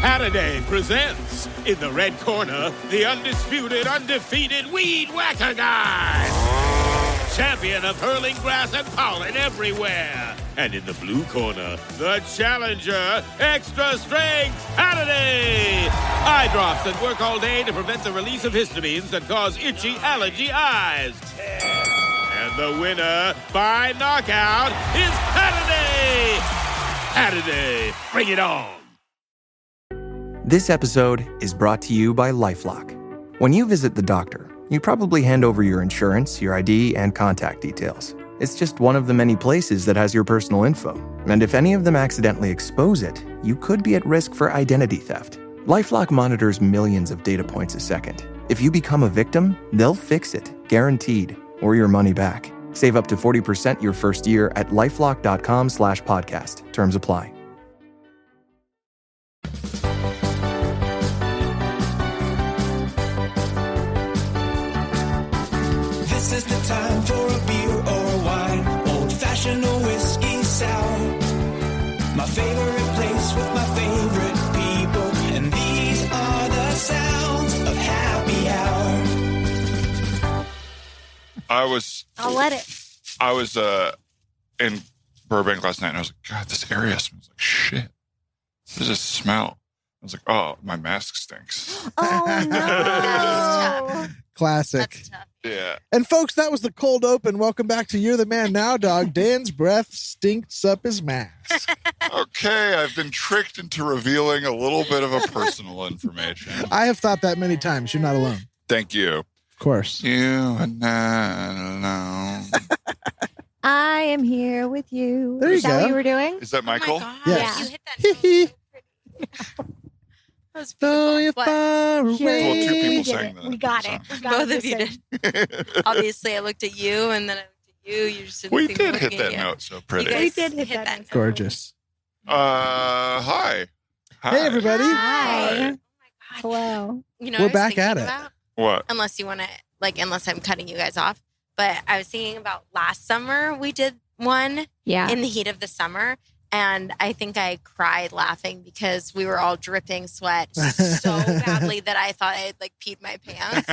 Holiday presents, in the red corner, the undisputed, undefeated Weed Whacker Guy. Champion of hurling grass and pollen everywhere. And in the blue corner, the challenger, extra strength Holiday. Eye drops that work all day to prevent the release of histamines that cause itchy allergy eyes. And the winner by knockout is Holiday. Holiday, bring it on. This episode is brought to you by LifeLock. When you visit the doctor, you probably hand over your insurance, your ID, and contact details. It's just one of the many places that has your personal info. And if any of them accidentally expose it, you could be at risk for identity theft. LifeLock monitors millions of data points a second. If you become a victim, they'll fix it, guaranteed, or your money back. Save up to 40% your first year at LifeLock.com/podcast. Terms apply. This is the time for a beer or a wine, old-fashioned or whiskey sour. My favorite place with my favorite people, and these are the sounds of happy hour. I'll let it. I was in Burbank last night, and I was like, God, this area smells like shit. What does this smell? I was like, oh, my mask stinks. Oh, no. Classic. That's tough. Yeah. And folks, that was the cold open. Welcome back to You're the Man Now, Dog. Dan's breath stinks up his mask. Okay, I've been tricked into revealing a little bit of a personal information. I have thought that many times. You're not alone. Thank you. Of course. You are not alone. I am here with you. There you Is that go. what you were doing? Is that Michael? Oh my God. Yes. You hit that Hee note so pretty. That was Though you're beautiful. far away. Well, two people We did sang it. that. We got it. We got Both it. of you did. Obviously, I looked at you, and then I looked at you. You just didn't We think did we hit were that looking at note so you. pretty. You We guys did hit that that. note. Gorgeous. Hi. Hi. Hey, everybody. Hi. Hello. You know, We're what I was back at thinking it. about? What? Unless you want to, unless I'm cutting you guys off. But I was thinking about last summer, we did one Yeah. in the heat of the summer. And I think I cried laughing because we were all dripping sweat so badly that I thought I had peed my pants.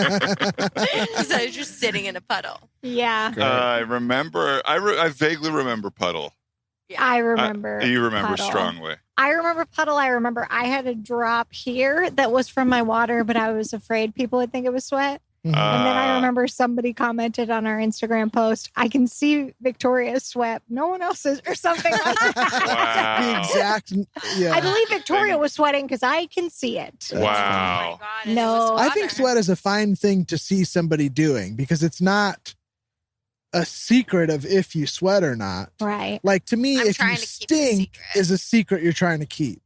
Because I was just sitting in a puddle. Yeah. I remember. I vaguely remember Puddle. I remember. You remember Puddle. strongly. I remember Puddle. I remember I had a drop here that was from my water, but I was afraid people would think it was sweat. And then I remember somebody commented on our Instagram post, I can see Victoria's sweat. No one else's or something like that. Wow. The exact, yeah. I believe Victoria was sweating because I can see it. Oh Wow. my God. and No. it was I think water. sweat is a fine thing to see somebody doing because it's not a secret of if you sweat or not. Right. Like to me, I'm if trying you to keep it a stink secret. is a secret you're trying to keep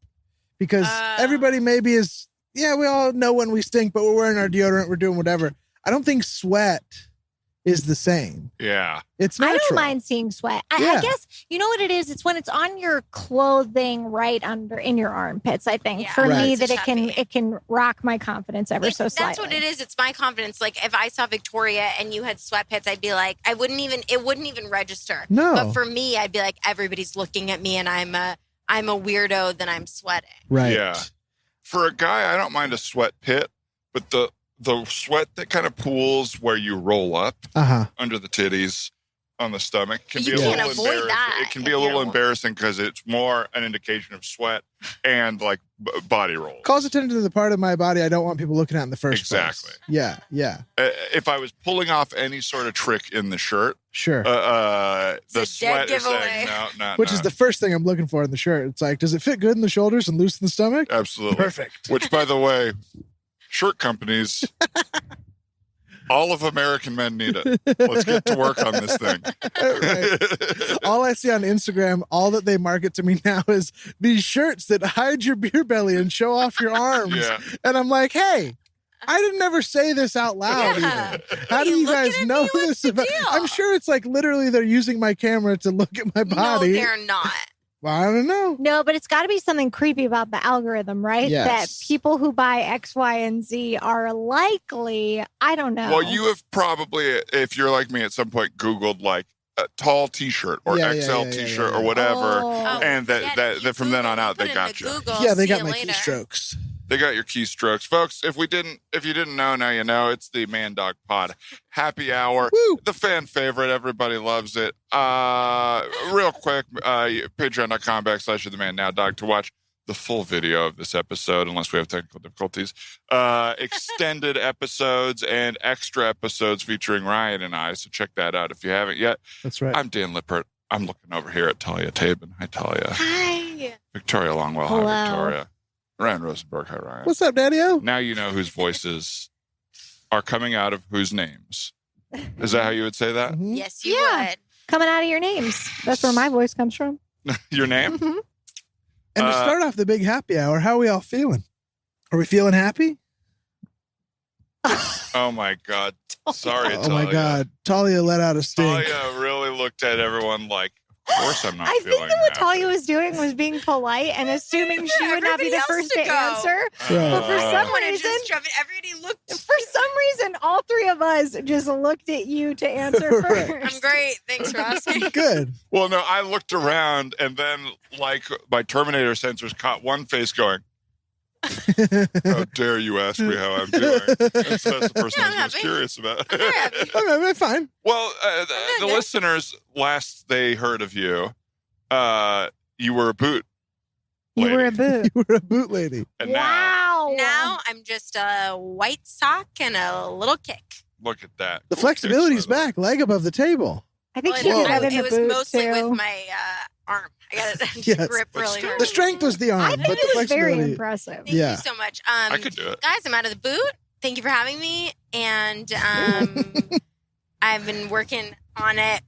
because everybody maybe is, we all know when we stink, but we're wearing our deodorant, we're doing whatever. I don't think sweat is the same. Yeah. It's I natural. don't mind seeing sweat. I Yeah. guess, you know what it is? It's when it's on your clothing right under in your armpits, I think. Yeah. For me, Right. that It's it can rock my confidence ever so slightly. That's what it is. It's my confidence. If I saw Victoria and you had sweat pits, I'd be like, it wouldn't even register. No. But for me, I'd be like, everybody's looking at me and I'm a weirdo, then I'm sweating. Right. Yeah. For a guy, I don't mind a sweat pit, but the sweat that kind of pools where you roll up Uh-huh. under the titties on the stomach can You be a can't little avoid embarrassing. that It can if be a little you're a woman. embarrassing because it's more an indication of sweat and body roll. Calls attention to the part of my body I don't want people looking at in the first Exactly. place. Yeah. Yeah. If I was pulling off any sort of trick in the shirt, Sure. the It's a dead sweat is giveaway. saying no. Which is the first thing I'm looking for in the shirt. It's like, does it fit good in the shoulders and loose in the stomach? absolutely Perfect. Which, by the way, shirt companies, all of American men need it. Let's get to work on this thing. Right. All I see on Instagram, all that they market to me now is these shirts that hide your beer belly and show off your arms. Yeah. And I'm like, hey, I didn't ever say this out loud. Yeah. Even. How do You you looking guys at know me? What's this the about? deal? I'm sure it's literally they're using my camera to look at my body. No, they're not. Well, I don't know. No, but it's got to be something creepy about the algorithm, right? Yes. That people who buy X, Y, and Z are likely, I don't know. Well, you have probably, if you're like me at some point, Googled tall T-shirt or XL T-shirt or whatever, and that from then on out they got you. Yeah, they got my keystrokes. They got your keystrokes, folks. If you didn't know, now you know. It's the Man Dog Pod Happy Hour, the fan favorite. Everybody loves it. Real quick, Patreon.com/The Man Now Dog to watch the full video of this episode, unless we have technical difficulties. Extended episodes and extra episodes featuring Ryan and I. So check that out if you haven't yet. That's right. I'm Dan Lippert. I'm looking over here at Talia Tabin. Hi, Talia. Hi. Victoria Longwell. Hello. Hi, Victoria. Ryan Rosenberg. Hi, Ryan. What's up, Daddy-O? Now you know whose voices are coming out of whose names. Is that how you would say that? Mm-hmm. Yes, you would. Coming out of your names. That's where my voice comes from. Your name? Mm-hmm. And to start off the big happy hour, how are we all feeling? Are we feeling happy? Oh, my God. Sorry, Talia. Oh, my God. Talia let out a stink. Talia really looked at everyone like, of course I'm not I feeling think that what happy. Talia was doing was being polite and assuming she would not be the first to answer. Right. But for some Everybody reason, just jumped. Everybody looked. for some reason, all three of us just looked at you to answer Right. first. I'm great. Thanks for asking. Good. Well, no, I looked around and then, like, my Terminator sensors caught one face going, how dare you ask me how I'm doing? And so that's the person I was most curious about. Okay, fine. Well, the listeners, last they heard of you, you were a boot lady. You were a boot. You were a boot lady. And Wow. Now I'm just a white sock and a little kick. look at that. The flexibility's back. Leg above the table. I think Well, she did Whoa. that in it the was boot mostly too. with my arm. I got it Yes. grip But really still. hard. The strength was the arm, I think but the it was very flexibility. impressive. Thank Yeah. you so much. I could do it. Guys, I'm out of the boot. Thank you for having me. And I've been working on it,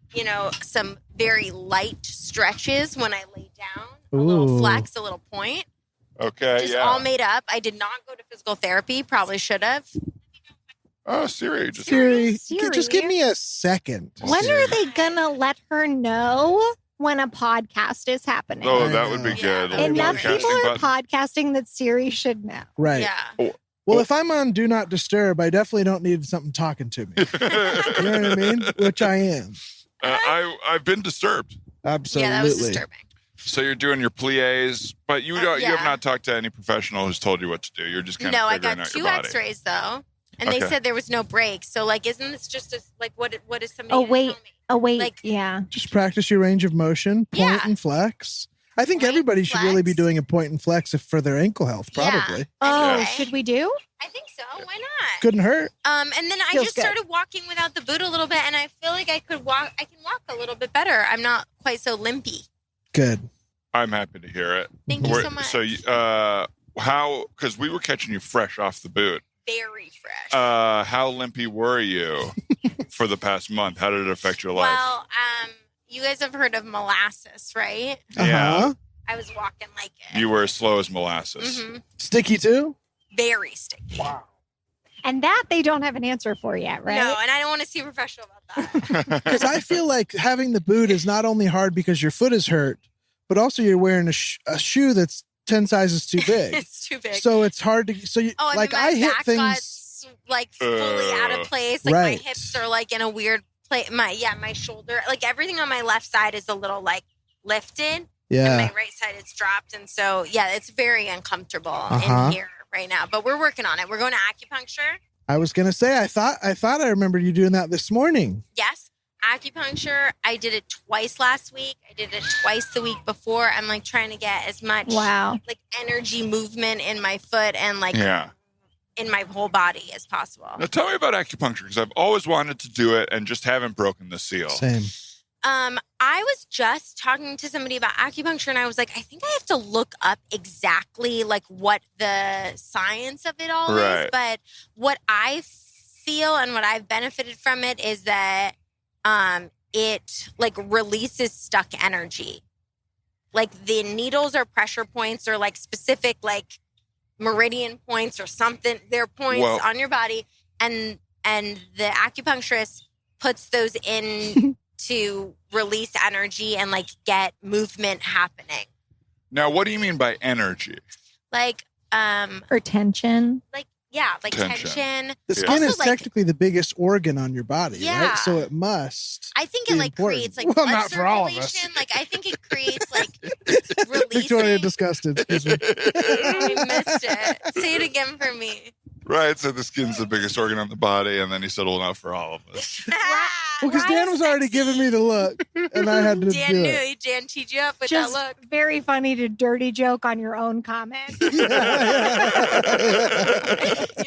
some very light stretches when I lay down. A little Ooh. flex, a little point. Okay, Just yeah. all made up. I did not go to physical therapy. Probably should have. Oh, Siri just. Siri, Siri. just give me a second. When are they gonna let her know when a podcast is happening? Oh, that would be Yeah, good. that would be Enough great. people are Button. podcasting that Siri should know. Right. Yeah. Well, if I'm on Do Not Disturb, I definitely don't need something talking to me. You know what I mean? Which I am. I've been disturbed. Absolutely. Yeah, that was disturbing. So you're doing your plies, but you don't. You yeah. have not talked to any professional who's told you what to do. You're just kind No, of I figuring got out your 2 body. X-rays though, and they Okay. said there was no break. So, like, isn't this just what is somebody? Oh gonna wait, tell me? oh wait, Like- yeah. Just practice your range of motion, point Yeah. and flex. I think Point, everybody should really be flex. doing a point and flex for their ankle health, Yeah. probably. Oh, Anyway. should we do? I think so. Why not? Couldn't hurt. And then I Feels just good. started walking without the boot a little bit, and I feel like I can walk a little bit better. I'm not quite so limpy. Good. I'm happy to hear it. Thank you so much. So, how? Because we were catching you fresh off the boot. Very fresh. How limpy were you for the past month? How did it affect your life? Well, you guys have heard of molasses, right? Yeah. Uh-huh. I was walking like it. You were as slow as molasses. Mhm. Sticky too? Very sticky. And that they don't have an answer for yet, right? No, and I don't want to seem professional about that. Because I feel like having the boot is not only hard because your foot is hurt, but also you're wearing a shoe that's 10 sizes too big. It's too big. So it's hard to. So you, Oh, I like mean, my I hit back things. got like fully out of place. Like Right. my hips are like in a weird place. My shoulder, like everything on my left side is a little like lifted, and Yeah. my right side is dropped. And so, yeah, it's very uncomfortable Uh-huh. in here right now. But we're working on it. We're going to acupuncture. I was gonna say I thought I remembered you doing that this morning. Yes, acupuncture. I did it twice last week. I did it twice the week before. I'm like trying to get as much Wow. like energy movement in my foot and like Yeah. in my whole body as possible. Now tell me about acupuncture because I've always wanted to do it and just haven't broken the seal. Same. I was just talking to somebody about acupuncture and I was like, I think I have to look up exactly like what the science of it all Right. is. But what I feel and what I've benefited from it is that it like releases stuck energy. Like the needles or pressure points or like specific like meridian points or something. They're points Well- on your body and the acupuncturist puts those in to release energy and like get movement happening. Now, what do you mean by energy? Like Or tension. like Yeah, like tension. The skin Also, is like, technically the biggest organ on your body, Yeah. right? So it must. I think be it like important. creates like Well, blood not for all of us. circulation. Like I think it creates like releasing. Victoria disgusted. Excuse me. I missed it. Say it again for me. Right, so the skin's the biggest organ on the body, and then he said, well, not for all of us. Well, because Dan was already giving me the look, and I had to Dan do knew. it. Dan teed you up with Just that look. very funny to dirty joke on your own comment. You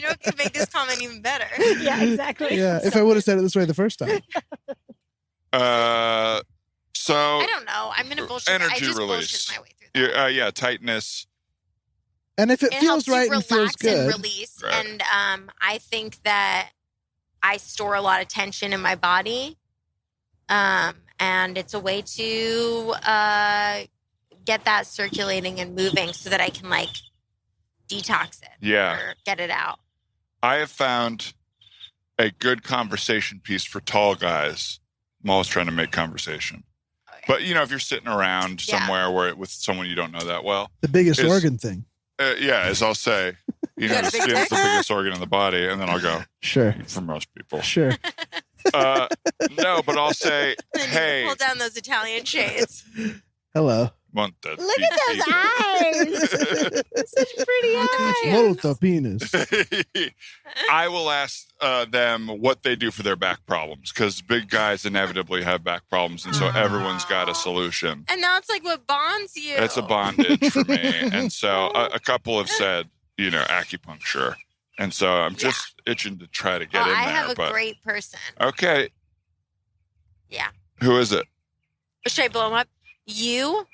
know what could make this comment even better? Yeah, exactly. Yeah, if I would have said it this way the first time. So I don't know. I'm gonna bullshit. I energy just release. bullshit my way through that. Yeah, tightness. And if it It feels helps you right and relax feels good, and release. Right. And I think that I store a lot of tension in my body. And it's a way to get that circulating and moving so that I can like detox it. Yeah. Or get it out. I have found a good conversation piece for tall guys. I'm always trying to make conversation. Okay. But, you know, if you're sitting around Yeah. somewhere where with someone you don't know that well, the biggest Is- organ thing. as I'll say, you know, got the a big skin's dick? the biggest organ in the body, and then I'll go, Sure, for most people. sure. No, but I'll say, Then you hey, pull down those Italian shades. Hello. want that Look deep, at those eyes. Such pretty eyes. Molto penis. deep. I will ask them what they do for their back problems, because big guys inevitably have back problems, and so everyone's got a solution. And that's like what bonds you. That's a bondage for me. And so a couple have said, you know, acupuncture. And so I'm just itching to try to get in I there. have a but great person. okay, Yeah. who is it? Should I blow him up? YU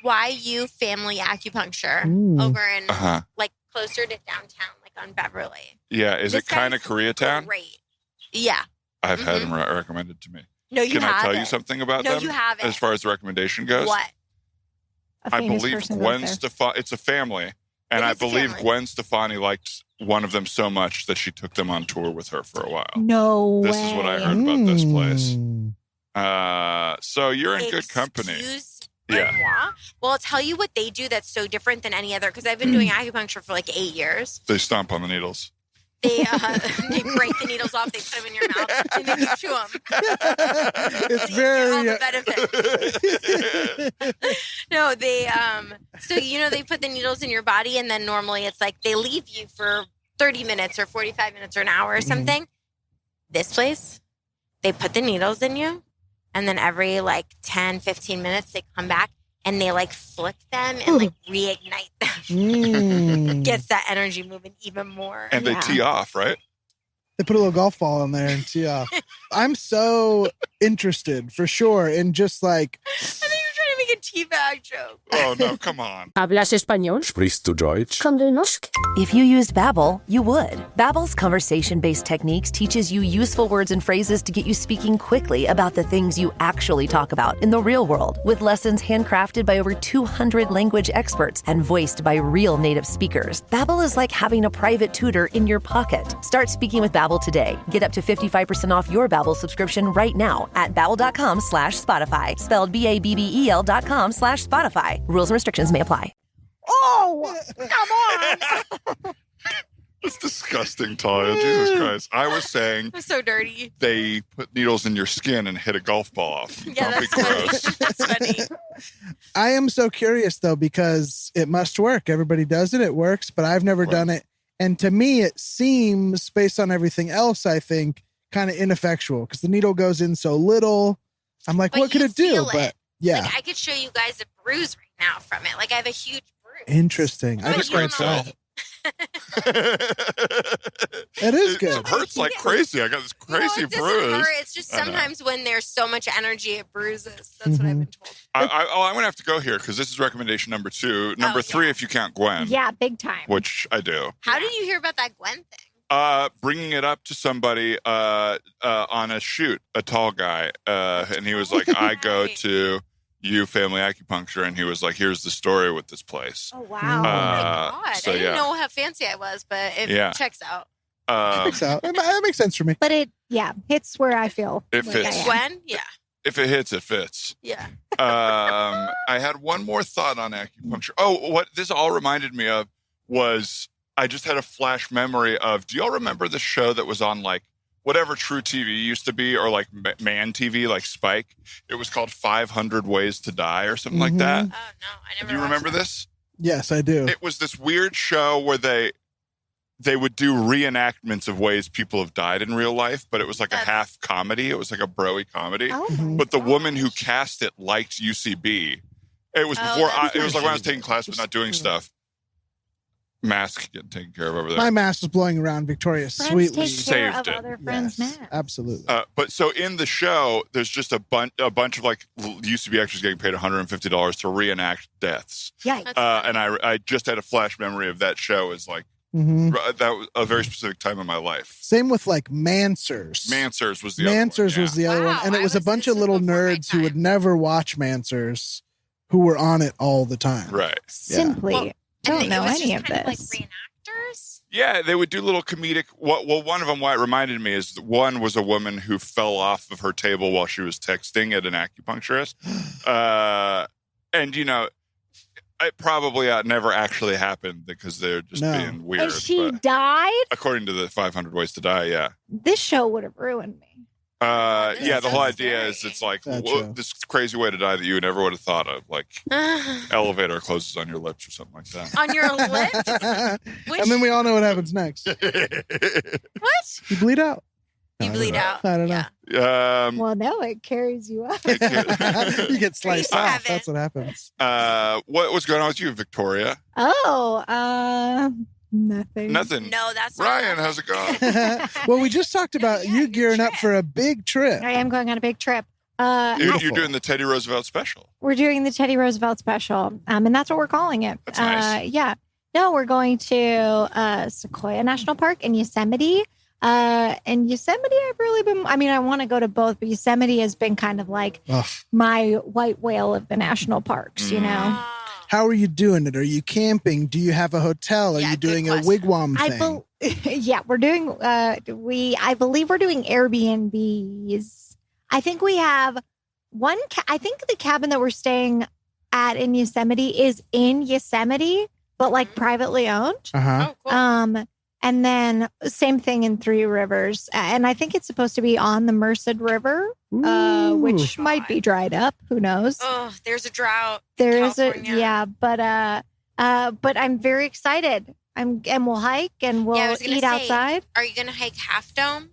Family Acupuncture Mm. over in Uh-huh. like closer to downtown, like on Beverly. Yeah, is This it kind of guy's Koreatown? Great. Yeah. I've had him recommended to me. No, you Can I have tell it. you something about No, them? you haven't. As far as the recommendation goes? What? A I famous believe person Gwen goes there. Stefani, it's a family. And It I is a believe family. Gwen Stefani liked one of them so much that she took them on tour with her for a while. No This way. is what I heard about this place. Mm. So you're in good company. Yeah. Moi? Well, I'll tell you what they do that's so different than any other, because I've been doing acupuncture for like 8 years. They stomp on the needles. They they break the needles off, they put them in your mouth, and then you chew them. It's all very. the benefits. No, they so you know they put the needles in your body, and then normally it's like they leave you for 30 minutes or 45 minutes or an hour or something. This place, they put the needles in you, and then every like 10, 15 minutes they come back and they like flick them and like reignite them. Mm. Gets that energy moving even more. And they tee off, right? They put a little golf ball in there and tee off. I'm so interested for sure in just like I think you're trying to make a teabag joke. Oh, no, come on. ¿Hablas español? Sprichst du Deutsch? Kan du norsk? If you used Babbel, you would. Babbel's conversation-based techniques teaches you useful words and phrases to get you speaking quickly about the things you actually talk about in the real world, with lessons handcrafted by over 200 language experts and voiced by real native speakers. Babbel is like having a private tutor in your pocket. Start speaking with Babbel today. Get up to 55% off your Babbel subscription right now at babbel.com/Spotify. Spelled BABBEL.com/Spotify. Rules and restrictions may apply. Oh, come on. That's disgusting, Talia. Jesus Christ. I was saying I'm so dirty. they put needles in your skin and hit a golf ball off. Yeah, Don't be that's funny. gross. That's funny. I am so curious though, because it must work. Everybody does it. It works, but I've never done it. And to me, it seems, based on everything else, I think, kind of ineffectual because the needle goes in so little. I'm like, But what could you it do? feel But it. yeah, Like I could show you guys a bruise right now from it. Like I have a huge bruise. interesting. I But just you can't don't know. tell. It is good. It hurts like crazy. I got this crazy it doesn't bruise. hurt. It's just I know. sometimes when there's so much energy, it bruises. That's what I've been told. I'm going to have to go here because this is recommendation number 2. Number 3, if you count Gwen, Yeah, big time. which I do. How did you hear about that Gwen thing? Bringing it up to somebody on a shoot, a tall guy, and he was like, "I go Right. to you Family Acupuncture," and he was like, "Here's the story with this place." Oh, wow. Oh my God. so I didn't yeah. know how fancy I was, but it Yeah. checks out. Checks out. That makes sense for me. But it, hits where I feel. It like I fits. am. Gwen? Yeah. If it hits, it fits. Yeah. I had one more thought on acupuncture. Oh, what this all reminded me of was I just had a flash memory of, do y'all remember the show that was on like whatever True TV used to be, or like Man TV, like Spike? It was called 500 Ways to Die or something like that. Oh, no, I never Do you remember that. this? Yes, I do. It was this weird show where they would do reenactments of ways people have died in real life, but it was like a half comedy. It was like a bro-y comedy. Oh my But the woman who cast it liked UCB. It was before it was like when I was taking class but not doing stuff. Mask getting taken care of over there. My mask was blowing around Victoria Friends sweetly. take care saved of it. other friends' Yes, masks. absolutely. But so in the show, there's just a bunch of like UCB actors getting paid $150 to reenact deaths. Yikes. And I just had a flash memory of that show as like, that was a very specific time in my life. Same with like Mansers. Mansers was the other one. Mansers was the other one. Wow, And it was a bunch this of little was before my nerds who would time. never watch Mansers who were on it all the time. Right. Simply Well, don't it know was any just of kind this. like reenactors. Yeah, they would do little comedic. Well, one of them, why it reminded me is that one was a woman who fell off of her table while she was texting at an acupuncturist. And, you know, it probably never actually happened because they're just being weird. And she but died? according to the 500 Ways to Die, yeah. This show would have ruined me. Yeah, the whole sounds idea scary. is it's like Gotcha. this crazy way to die that you never would have thought of, like elevator closes on your lips or something like that. On your lips? Which, And then we all know what happens next. what? You bleed out. You I don't bleed know. out. I don't know. Yeah. Well, no, it carries you up. You get sliced There you off. have it. That's what happens. What's going on with you, Victoria? Nothing. Nothing. No, that's not Ryan, nothing. how's it going? Well, we just talked about Yeah, you your gearing up trip. for a big trip. I am going on a big trip. You're doing the Teddy Roosevelt special. We're doing the Teddy Roosevelt special, and that's what we're calling it. That's nice. Yeah. No, we're going to Sequoia National Park and Yosemite. And Yosemite, I've really been, I want to go to both, but Yosemite has been kind of like Ugh. my white whale of the national parks, you know? Oh. How are you doing it? Are you camping? Do you have a hotel? Are Yeah, you good doing a question. wigwam thing? Yeah, we're doing, I believe we're doing Airbnbs. I think we have one, I think the cabin that we're staying at in Yosemite is in Yosemite, but like privately owned. Uh-huh. Oh, cool. And then same thing in Three Rivers. And I think it's supposed to be on the Merced River, which might be dried up. Who knows? Oh, there's a drought. There is California. but I'm very excited. And we'll hike and we'll I was gonna eat say, outside. Are you going to hike Half Dome?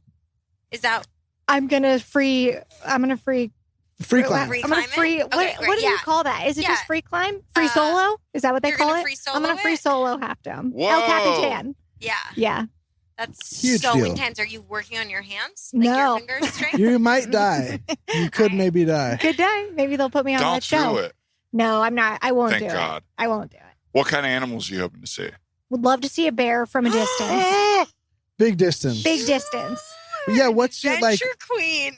Is that I'm gonna free Free climb. Free I'm gonna climb it? free. Okay, What great, do you yeah. call that? Is it Yeah. just free climb? Free solo? Is that what they you're call gonna it? free I'm gonna solo free it? solo half dome. Whoa. El Capitan. Yeah. Yeah. That's Huge so deal. intense. Are you working on your hands? Like No. your fingers straight? You might die. You could maybe die. Good day. Maybe they'll put me on Don't that show. do it. No, I'm not. I won't Thank do God. it. I won't do it. What kind of animals are you hoping to see? Would love to see a bear from a distance. Big distance. Big distance. Yeah, what's your like Adventure Queen.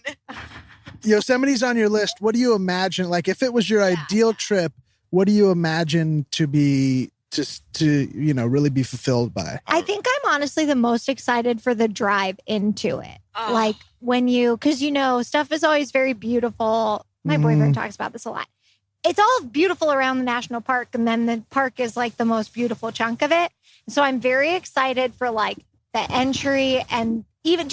Yosemite's on your list. What do you imagine? Like if it was your ideal trip, what do you imagine to be to really be fulfilled by? I think I'm honestly the most excited for the drive into it. Oh. Like when because stuff is always very beautiful. My boyfriend talks about this a lot. It's all beautiful around the national park, and then the park is like the most beautiful chunk of it. So I'm very excited for like the entry and even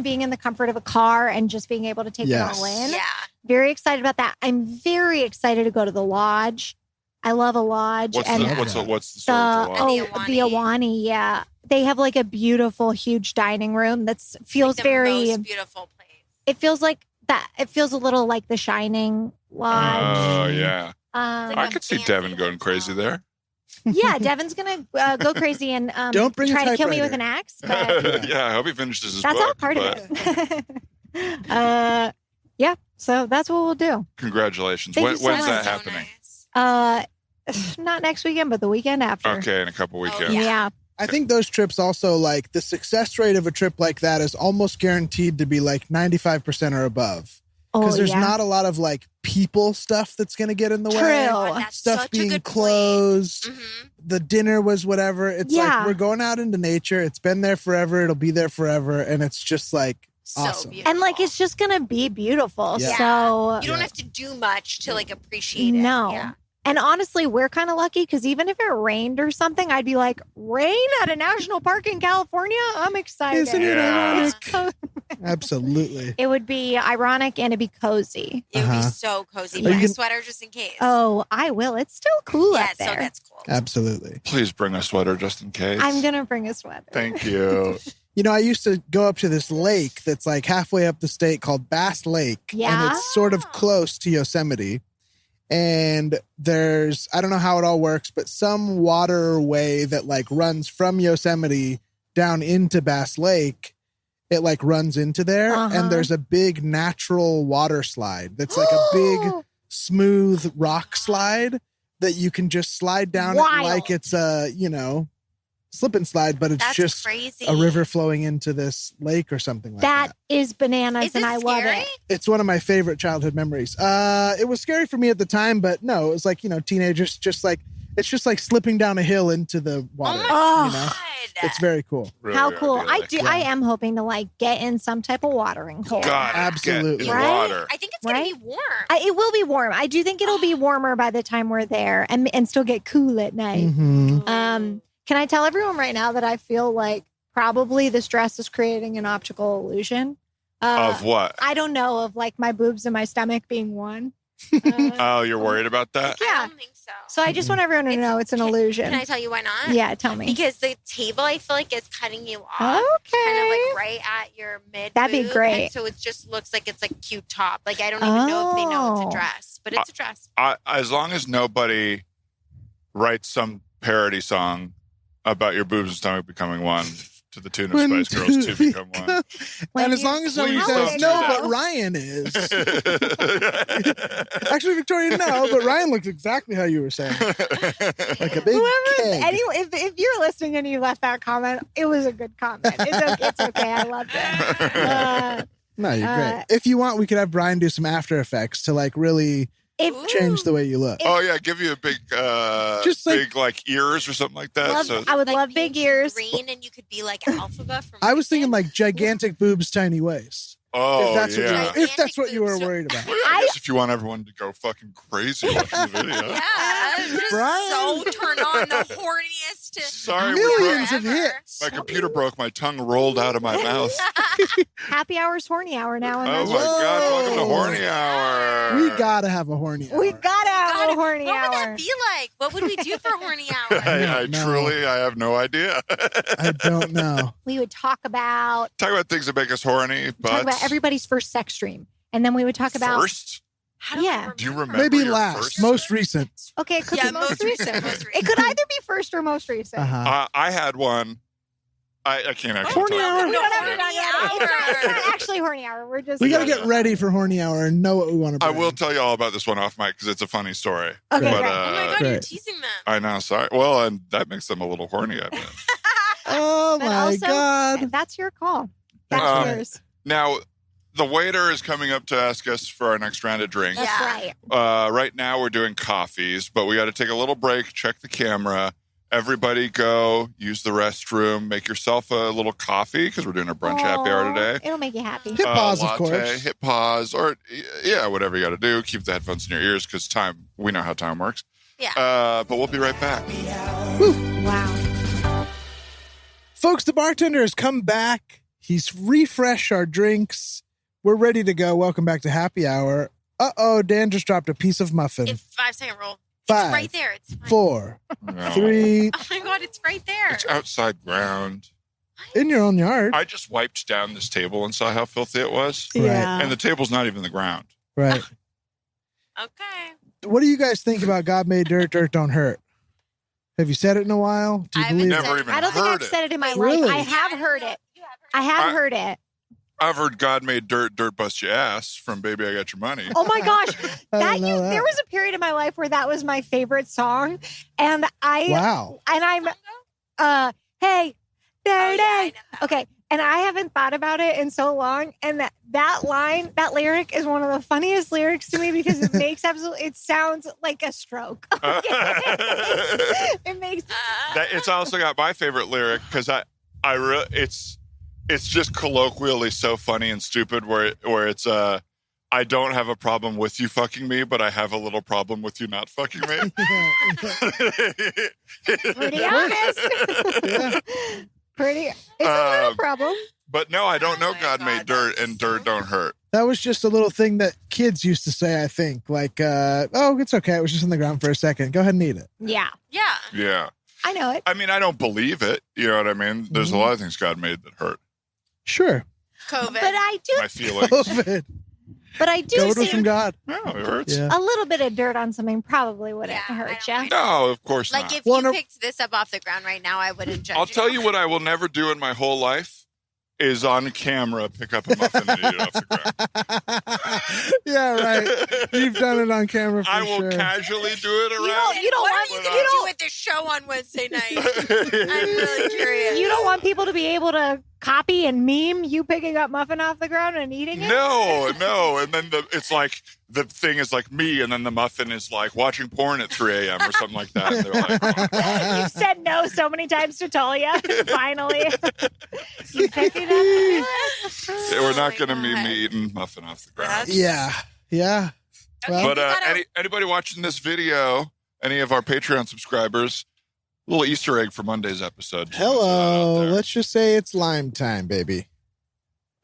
being in the comfort of a car and just being able to take it all in. Yeah. Very excited about that. I'm very excited to go to the lodge. I love a lodge. What's and the story with the lodge? the Awani, yeah. They have like a beautiful, huge dining room that feels Like the very. most beautiful place. It feels like that. It feels a little like the Shining Lodge. Oh, yeah. like I a could see fancy Devin going hotel. crazy there. Yeah, Devin's gonna go crazy and Don't bring a try to kill me typewriter. with an axe. But Yeah, I hope he finishes his that's book. all part but of it. Yeah. So that's what we'll do. Congratulations. Thank you so When's much. that So happening? nice. Not next weekend, but the weekend after. Okay, in a couple weekends. Yeah. I think those trips also, like the success rate of a trip like that is almost guaranteed to be like 95% or above. Because there's not a lot of like people stuff that's going to get in the way. True. God, that's Stuff such a being good point. closed. Mhm. The dinner was whatever. It's Yeah. like we're going out into nature. It's been there forever. It'll be there forever. And it's just like So awesome. beautiful. And like it's just gonna be beautiful. Yeah. So you don't have to do much to like appreciate it. no. Yeah. And honestly, we're kind of lucky because even if it rained or something, I'd be like, rain at a national park in California? I'm excited. Isn't it ironic? Co- Absolutely. It would be ironic and it'd be cozy. It would be so cozy. Are Bring you a sweater just in case. Oh, I will. It's still cool yeah, out it still there. gets cold. Absolutely. Please bring a sweater just in case. I'm going to bring a sweater. Thank you. You know, I used to go up to this lake that's like halfway up the state called Bass Lake. Yeah? And it's sort of close to Yosemite. And there's, I don't know how it all works, but some waterway that like runs from Yosemite down into Bass Lake, it like runs into there. And there's a big natural water slide that's like a big smooth rock slide that you can just slide down it like it's a, you know, slip and slide, but it's That's just crazy. a river flowing into this lake or something like that. That is bananas, Is and it I love scary? it. It's one of my favorite childhood memories. It was scary for me at the time, but no, it was like, you know, teenagers just like, it's just like slipping down a hill into the water. Oh my you know? God. It's very cool. Really How cool. idyllic. I am hoping to like get in some type of watering hole. God, Absolutely. get in Right? water. I think it's going Right? to be warm. It will be warm. I do think it'll be warmer by the time we're there and still get cool at night. Mm-hmm. Can I tell everyone right now that I feel like probably this dress is creating an optical illusion? Of what? I don't know, of like my boobs and my stomach being one. Oh, you're worried about that? I Yeah. don't think so. So I just want everyone to know it's an illusion. Can I tell you why not? Yeah, tell me. Because the table, I feel like, is cutting you off. Okay. Kind of like right at your mid. That'd be great. And so it just looks like it's like cute top. Like I don't even know if they know it's a dress, but it's a dress. As long as nobody writes some parody song about your boobs and stomach becoming one to the tune of When Spice Girls to become one. And as long as nobody Please says don't no, do that. but Ryan is. Actually, Victoria, no, but Ryan looks exactly how you were saying. Like a big keg. If you're listening and you left that comment, it was a good comment. It's okay. I loved it. No, you're great. If you want, we could have Brian do some After Effects to like really change the way you look. Oh yeah, give you a big, Just like- big like ears or something like that. I would love big ears. Green, and you could be like Alphaba from. I was thinking Lincoln. like gigantic boobs, tiny waist. oh If that's yeah. what if that's what you were worried about. Well, I guess if you want everyone to go fucking crazy watching the video. Yeah, I'm just Brian. so turned on, the horniest. Sorry, Millions of ever. hits. my computer broke. My tongue rolled out of my mouth. Happy hour's horny hour now. And Oh that's my what- God! Welcome to Horny Hour. We gotta have a horny hour. We gotta have God, a horny what would hour. that be like? What would we do for horny hour? I No. truly, I have no idea. I don't know. We would talk about Things that make us horny, but everybody's first sex dream, and then we would talk about first. How do I Yeah. remember? Do you remember Maybe your last, first? most recent. Okay, it could Yeah, be most recent. most It recent. could either be first or most recent. Uh-huh. I had one. I can't actually. Horny talk hour. about We it. don't have to talk about it. It's Hour. not actually horny hour. We're just We gotta get ready for horny hour and know what we want to I bring. will tell you all about this one off mic because it's a funny story. Okay, but, great. Oh my God, you're Great. teasing them. I know. Sorry. Well, and that makes them a little horny. I bet. Oh But my also, God. that's your call. That's yours. Now, the waiter is coming up to ask us for our next round of drinks. That's Yeah. right. Right now, we're doing coffees, but we got to take a little break, check the camera. Everybody go use the restroom, make yourself a little coffee because we're doing a brunch happy hour Aw, today. It'll make you happy. Hit pause, of Latte, course. hit pause, or yeah, whatever you got to do. Keep the headphones in your ears because we know how time works. Yeah. But we'll be right back. Wow. Folks, the bartender has come back. He's refreshed our drinks. We're ready to go. Welcome back to Happy Hour. Uh-oh, Dan just dropped a piece of muffin. It's 5-second rule. Five, It's right there. It's fine. 4, No. 3, Oh my God, it's right there. It's outside ground. in your own yard. I just wiped down this table and saw how filthy it was. Yeah. And the table's not even the ground. Right. Okay. What do you guys think about God made dirt, dirt don't hurt? Have you said it in a while? Do you I haven't believe said it? Never even I don't think heard I've it. said it in my Really? life. I have heard it. I have heard it. I've heard God made dirt, dirt bust your ass from Baby I Got Your Money. Oh my gosh. I That don't know that. there was a period in my life where that was my favorite song. And Wow. I'm hey, Oh, yeah, I dirty. know that. Okay. And I haven't thought about it in so long. And that lyric is one of the funniest lyrics to me because it makes it sounds like a stroke. It makes It's also got my favorite lyric because it's just colloquially so funny and stupid where it's I don't have a problem with you fucking me, but I have a little problem with you not fucking me. Pretty honest. It's a little problem. But no, I don't know God made dirt, and so dirt don't hurt. That was just a little thing that kids used to say, I think. Like, oh, it's okay. It was just on the ground for a second. Go ahead and eat it. Yeah. Yeah. Yeah. I know it. I mean, I don't believe it. You know what I mean? There's a lot of things God made that hurt. Sure. COVID. But I do. My feelings. COVID. But I do COVID was see from God. No, it hurts. Yeah. a little bit of dirt on something probably wouldn't hurt you. No, of course Like not. if Well, you no- picked this up off the ground right now, I wouldn't judge I'll tell you what I will never do in my whole life is on camera pick up a muffin and eat it off the ground. Yeah, right. You've done it on camera for I will sure. casually do it around. You don't What want are you you going to do don't with this show on Wednesday night? I'm really curious. you don't want people to be able to copy and meme you picking up muffin off the ground and eating it? No. And then it's like the thing is like me, and then the muffin is like watching porn at 3 a.m. or something like that. And they're like, You've said no so many times to Talia. Finally. You pick it up. we're not going to be me eating muffin off the ground. Yeah. Yeah. Well, But we gotta- anybody watching this video, any of our Patreon subscribers, little Easter egg for Monday's episode. Hello. Out there. Let's just say it's lime time, baby.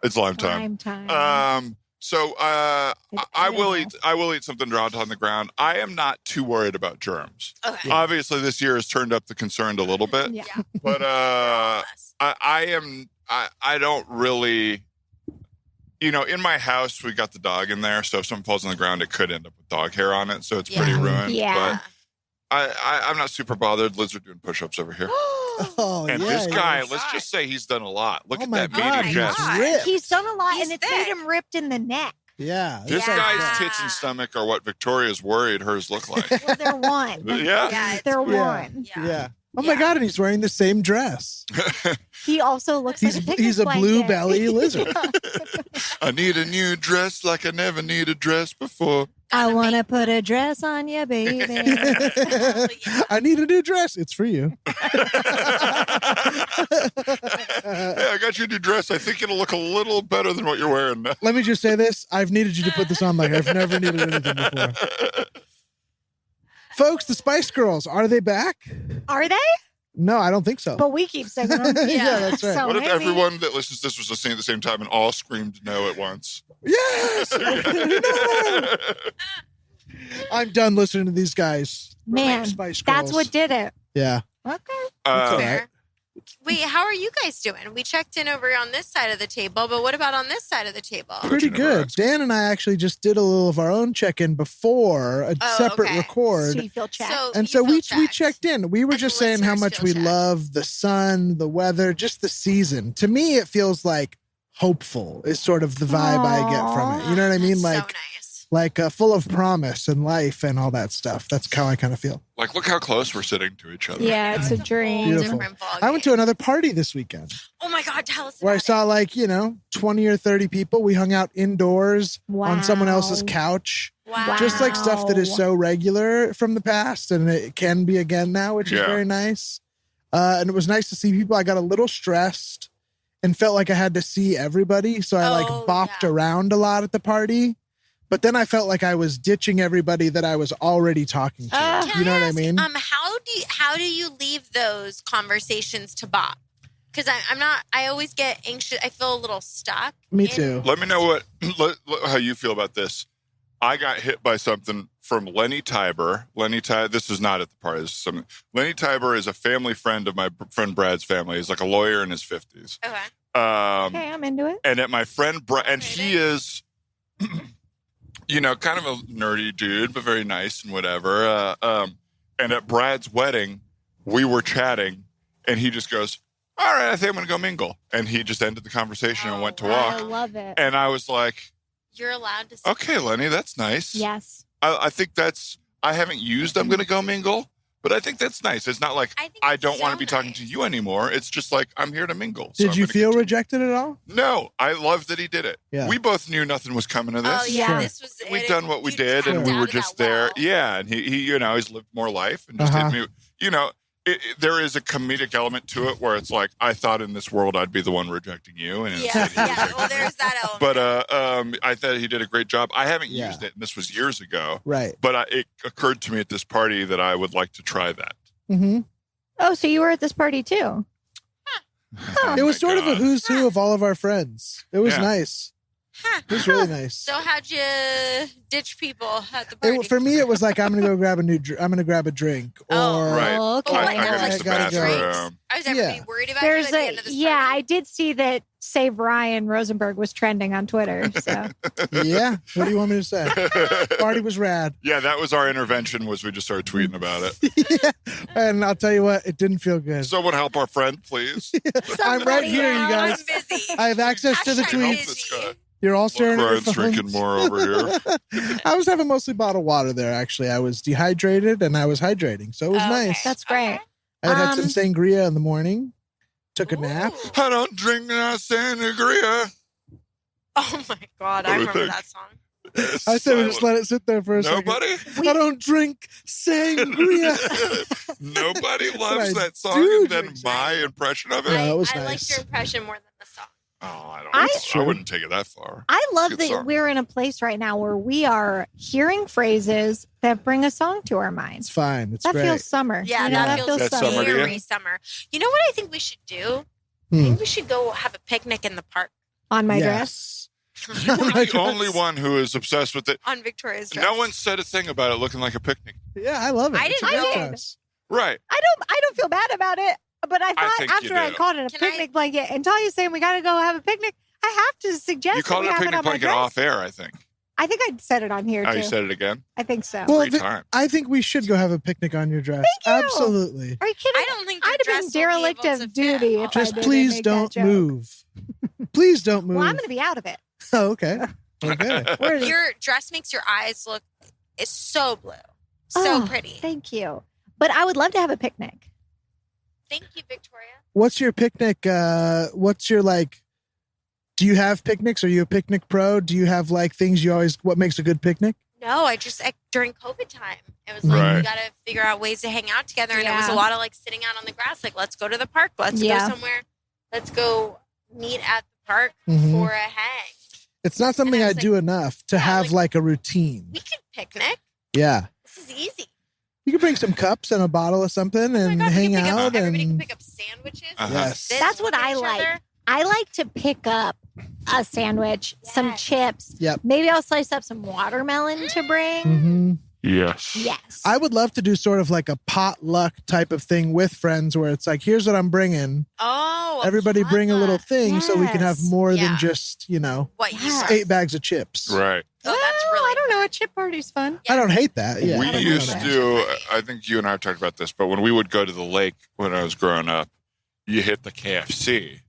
It's lime time. Time. So It's I will edible. eat something dropped on the ground. I am not too worried about germs. Okay. Obviously, this year has turned up the concern a little bit, Yeah. but I don't really, in my house we got the dog in there, so if something falls on the ground, it could end up with dog hair on it, so it's pretty Yeah. ruined. Yeah. But I'm not super bothered. Liz are doing push-ups over here. Oh, And yeah, this guy, yeah. let's just say he's done a lot. Look Oh at my that God, meaty chest. God. ripped. He's done a lot, He's and it's thick. made him ripped in the neck. Yeah. This Yeah. guy's tits and stomach are what Victoria's worried hers look like. Well, they're one. Yeah. Yeah, it's They're weird. one. Yeah. Oh my Yeah. God, and he's wearing the same dress. He also looks like a picnic He's a blue blanket. belly lizard. I need a new dress like I never need a dress before. I want to put a dress on you, baby. I need a new dress. It's for you. Hey, I got you a new dress. I think it'll look a little better than what you're wearing now. Let me just say this. I've needed you to put this on like I've never needed anything before. Folks, the Spice Girls, are they back? Are they? No, I don't think so. But we keep singing them. Yeah, that's right. So What if maybe. everyone that listens to this was listening at the same time and all screamed no at once? Yes! No! I'm done listening to these guys. Man, Spice Girls. that's what did it. Yeah. Okay. That's all Fair. right. Wait, how are you guys doing? We checked in over on this side of the table, but what about on this side of the table? Pretty you never good. asked. Dan and I actually just did a little of our own check-in before a Oh, separate okay. record. So you feel checked. And you so we feel checked in. We were And just the saying how listeners much feel we checked. love the sun, the weather, just the season. To me, it feels like hopeful is sort of the vibe I get from it. You know what I mean? That's Like, so nice. full of promise and life and all that stuff. That's how I kind of feel. Like, look how close we're sitting to each other. yeah, it's a dream. Beautiful. Different ball I went to game. another party this weekend Oh my God, tell us where I about saw it. 20 or 30 people. We hung out indoors on someone else's Wow. couch. Wow. Just like stuff that is Wow. so regular from the past and it can be again now, which is Yeah. very nice. And it was nice to see people. I got a little stressed and felt like I had to see everybody. So I Oh, bopped yeah. around a lot at the party. But then I felt like I was ditching everybody that I was already talking to. Can You know what I ask, mean? how do you leave those conversations to Bob? Because I'm not. I always get anxious. I feel a little stuck. Me in- too. Let me know how you feel about this. I got hit by something from Lenny Tiber. This is not at the party. This is something. Lenny Tiber is a family friend of my friend Brad's family. He's like a lawyer in his 50s. Okay. Okay, I'm into it. And at my friend Brad, and he is, kind of a nerdy dude, but very nice and whatever. And at Brad's wedding, we were chatting, and he just goes, "All right, I think I'm going to go mingle." And he just ended the conversation and went to Oh, walk. I love it. And I was like, You're allowed to. Say "Okay, Lenny, that's nice." Yes. I think I haven't used "I'm going to go mingle," but I think that's nice. It's not like I think I it's don't want to so be talking to nice. you anymore. It's just like I'm here to mingle. So Did I'm you gonna feel continue. rejected at all? No, I love that he did it. Yeah. We both knew nothing was coming to this. Oh yeah, Sure. this was. We'd it. done what we You did, and tapped we out were of just that there. well. Yeah, and he he's lived more life and just Uh-huh. hit me. there is a comedic element to it where it's like, I thought in this world I'd be the one rejecting you. And Yeah. Well, there's that element. But I thought he did a great job. I haven't used it, and this was years ago. Right. But it occurred to me at this party that I would like to try that. Mm-hmm. Oh, so you were at this party too? Oh It was my sort of a God. who's who of all of our friends. It was Yeah. nice. It was really nice. So how'd you ditch people at the party? For me, it was like I'm gonna go grab I'm gonna grab a drink, or Right. Okay. Oh, I like, gotta like use the gotta go. bathroom. I was everybody Yeah. worried about you at the end of this I party? did see that Save Ryan Rosenberg was trending on Twitter. So yeah. What do you want me to say? Party was rad, Yeah, that was our intervention. Was we just started tweeting about it? yeah. And I'll tell you what, it didn't feel good. Someone help our friend, please. I'm right here, you guys. I'm busy. I have access to the Hashtag Help tweets. this guy. You're all staring at your Ryan's phones. drinking more over here. I was having mostly bottled water there. Actually, I was dehydrated and I was hydrating, so it was Okay. nice. that's great. I had some sangria in the morning. Took a nap. Ooh. I don't drink sangria. Oh my God, I What do you remember think? that song. I said we just let it sit there for a second. Nobody? I don't drink sangria. Nobody But loves I that song, do and then drink my impression of it. Yeah, it was I nice. liked your impression more than the song. Oh, I- I wouldn't take it that far. I love Good that song. we're in a place right now where we are hearing phrases that bring a song to our It's minds. fine. It's That great. feels summer. Yeah, You know, that feels That's summer to you? very summer. You know what I think we should do? I Hmm. think we should go have a picnic in the park On my dress. Yes. You were my the only one who is obsessed with it. on Victoria's dress. No one said a thing about it looking like a picnic. Yeah, I love it. I It's a didn't great know. dress. Right. I don't feel bad about it, but I thought think you after I do. called it a Can I- picnic blanket and Talia's saying we got to go have a picnic, I have to suggest You that called we it a have picnic on my blanket dress. off air, I think. I think I said it on here Oh, too. you said it again? I think so. Well, Three times. I think we should go have a picnic on your dress. Thank you. Absolutely. Are you kidding? I don't think your I'd have dress been will be derelict able of to fit duty all if that. I Just didn't please make that don't joke. move. Please don't move. Well, I'm going to be out of it. Oh, okay. Okay. Where- Your dress makes your eyes look is so blue. So Oh, pretty. Thank you. But I would love to have a picnic. Thank you, Victoria. What's your picnic? What's your like? Do you have picnics? Are you a picnic pro? Do you have like things you always? What makes a good picnic? No, I just during COVID time, it was like we Right. got to figure out ways to hang out together, and it was Yeah. a lot of like sitting out on the grass. Like, let's go to the park. Let's Yeah. go somewhere. Let's go meet at the park Mhm. for a hang. It's not something And I I was do enough to yeah, have like- like a routine. We could picnic. Yeah, This is easy. you can bring some cups and a bottle of something Oh my and God, we hang can pick up, out. everybody can And pick up sandwiches. Uh-huh. Yes. Sit, That's what look at I each like. other. I like to pick up a sandwich, some Yes. chips. Yep. Maybe I'll slice up some watermelon to bring. Mhm. Yes. Yes. I would love to do sort of like a potluck type of thing with friends, where it's like, here's what I'm bringing. Oh, Everybody bring a little potluck. thing so we can have Yes. more Yeah. than just What you Yes. said. 8 bags of chips. Right. Oh, that's Well, really. I don't know. A chip party's fun. I don't hate that. Yeah, we I don't used know that. to, I think you and I have talked about this, but when we would go to the lake when I was growing up, you hit the KFC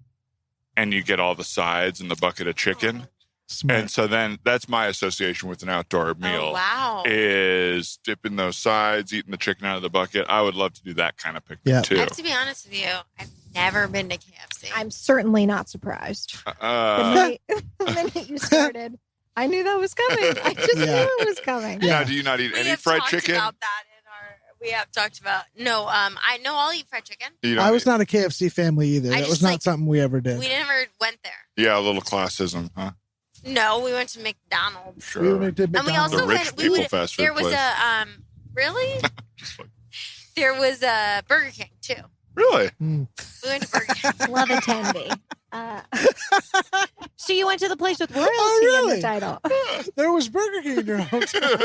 and you get all the sides and the bucket of chicken. Smart. And so then that's my association with an outdoor meal. Oh, wow. Is dipping those sides, eating the chicken out of the bucket. I would love to do that kind of picnic Yeah. I too. have to be honest with you. I've never been to KFC. I'm certainly not surprised. The Uh, minute, the minute you started, I knew that was coming. I just Yeah. knew it was coming. Yeah. Now, do you not eat we any have fried talked chicken? about that in our. We have talked about no. I know I'll eat fried chicken. You don't I was eat- not a KFC family either. I That was just, not like- something we ever did. We never went there. Yeah, a little classism, huh? No, we went to McDonald's. Sure. We went to And we McDonald's. also The rich went. We people would. fast food There was place. a really. Just like, There was a Burger King too. really? Mm. We went to Burger King. Love attendee. So you went to the place with royalty Oh, in really? the title. There was Burger King in your hometown.